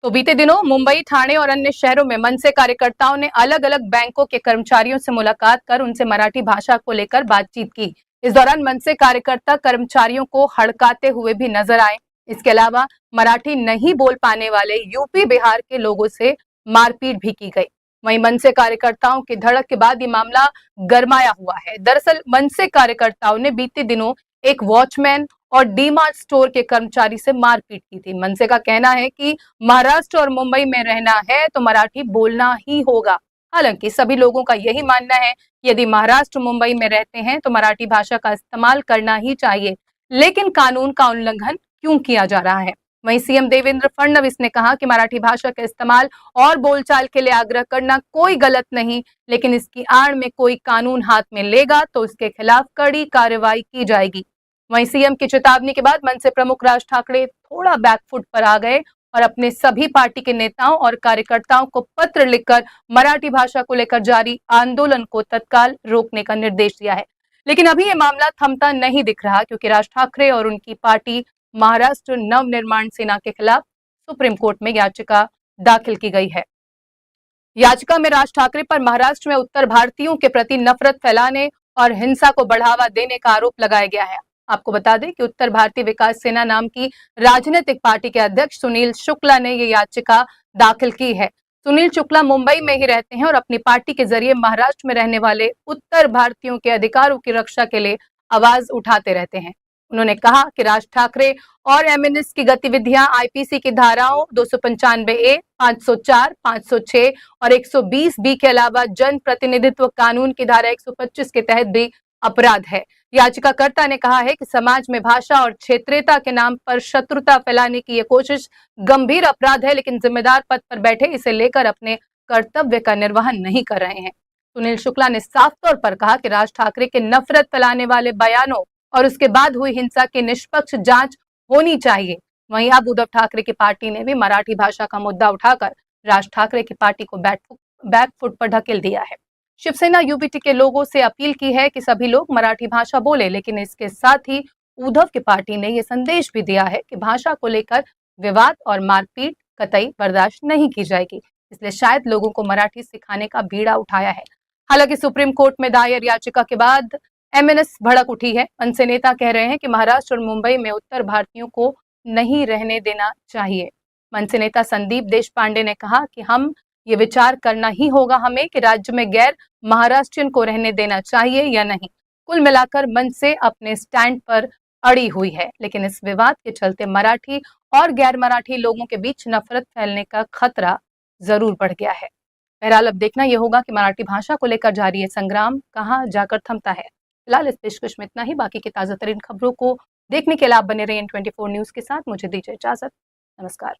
तो बीते दिनों मुंबई, ठाणे और अन्य शहरों में मनसे कार्यकर्ताओं ने अलग अलग बैंकों के कर्मचारियों से मुलाकात कर उनसे मराठी भाषा को लेकर बातचीत की। इस दौरान मनसे कार्यकर्ता कर्मचारियों को हड़काते हुए भी नजर आए। इसके अलावा मराठी नहीं बोल पाने वाले यूपी, बिहार के लोगों से मारपीट भी की गई। वहीं मनसे कार्यकर्ताओं की धड़क के बाद ये मामला गरमाया हुआ है। दरअसल मनसे कार्यकर्ताओं ने बीते दिनों एक वॉचमैन और डीमार्ट स्टोर के कर्मचारी से मारपीट की थी। मनसे का कहना है कि महाराष्ट्र और मुंबई में रहना है तो मराठी बोलना ही होगा। हालांकि सभी लोगों का यही मानना है कि यदि महाराष्ट्र, मुंबई में रहते हैं तो मराठी भाषा का इस्तेमाल करना ही चाहिए, लेकिन कानून का उल्लंघन क्यों किया जा रहा है। वहीं सीएम देवेंद्र फडणवीस ने कहा कि मराठी भाषा का इस्तेमाल और बोलचाल के लिए आग्रह करना कोई गलत नहीं, लेकिन इसकी आड़ में कोई कानून हाथ में लेगा तो इसके खिलाफ कड़ी कार्रवाई की जाएगी। वहीं सीएम की चेतावनी के बाद मनसे प्रमुख राज ठाकरे थोड़ा बैकफुट पर आ गए और अपने सभी पार्टी के नेताओं और कार्यकर्ताओं को पत्र लिखकर मराठी भाषा को लेकर जारी आंदोलन को तत्काल रोकने का निर्देश दिया है। लेकिन अभी ये मामला थमता नहीं दिख रहा, क्योंकि राज ठाकरे और उनकी पार्टी महाराष्ट्र नवनिर्माण सेना के खिलाफ सुप्रीम कोर्ट में याचिका दाखिल की गई है। याचिका में राज ठाकरे पर महाराष्ट्र में उत्तर भारतीयों के प्रति नफरत फैलाने और हिंसा को बढ़ावा देने का आरोप लगाया गया है। आपको बता दें कि उत्तर भारतीय विकास सेना नाम की राजनीतिक पार्टी के अध्यक्ष सुनील शुक्ला ने ये याचिका दाखिल की है। सुनील शुक्ला मुंबई में ही रहते हैं और अपनी पार्टी के जरिए महाराष्ट्र में रहने वाले उत्तर भारतीयों के अधिकारों की रक्षा के लिए आवाज उठाते रहते हैं। उन्होंने कहा कि राज ठाकरे और एमएनएस की गतिविधियां आईपीसी की धाराओं 295A, 504, 506 और 120B के अलावा जन प्रतिनिधित्व कानून की धारा 125 के तहत भी अपराध है। याचिकाकर्ता ने कहा है कि समाज में भाषा और क्षेत्रीयता के नाम पर शत्रुता फैलाने की यह कोशिश गंभीर अपराध है, लेकिन जिम्मेदार पद पर बैठे इसे लेकर अपने कर्तव्य का निर्वहन नहीं कर रहे हैं। सुनील शुक्ला ने साफ तौर पर कहा कि राज ठाकरे के नफरत फैलाने वाले बयानों और उसके बाद हुई हिंसा की निष्पक्ष जांच होनी चाहिए। वहीं अब उद्धव ठाकरे की पार्टी ने भी मराठी भाषा का मुद्दा उठाकर राज ठाकरे की पार्टी को बैकफुट पर ढकेल दिया है। शिवसेना यूबीटी के लोगों से अपील की है कि सभी लोग मराठी भाषा बोले, लेकिन इसके साथ ही उद्धव की पार्टी ने यह संदेश भी दिया है कि भाषा को लेकर विवाद और मारपीट कतई बर्दाश्त नहीं की जाएगी, इसलिए शायद लोगों को मराठी सिखाने का बीड़ा उठाया है। हालांकि सुप्रीम कोर्ट में दायर याचिका के बाद एमएनएस भड़क उठी है। मनसे नेता कह रहे हैं कि महाराष्ट्र और मुंबई में उत्तर भारतीयों को नहीं रहने देना चाहिए। मनसे नेता संदीप देशपांडे ने कहा कि हम ये विचार करना ही होगा हमें कि राज्य में गैर महाराष्ट्रियन को रहने देना चाहिए या नहीं। कुल मिलाकर मनसे अपने स्टैंड पर अड़ी हुई है, लेकिन इस विवाद के चलते मराठी और गैर मराठी लोगों के बीच नफरत फैलने का खतरा जरूर बढ़ गया है। बहरहाल अब देखना यह होगा कि मराठी भाषा को लेकर जारी ये संग्राम कहां जाकर थमता है। फिलहाल इस पेशकश में इतना ही। बाकी की ताजा तरीन खबरों को देखने के लिए आप बने रहिए N24 न्यूज के साथ। मुझे दीजिए इजाजत। नमस्कार।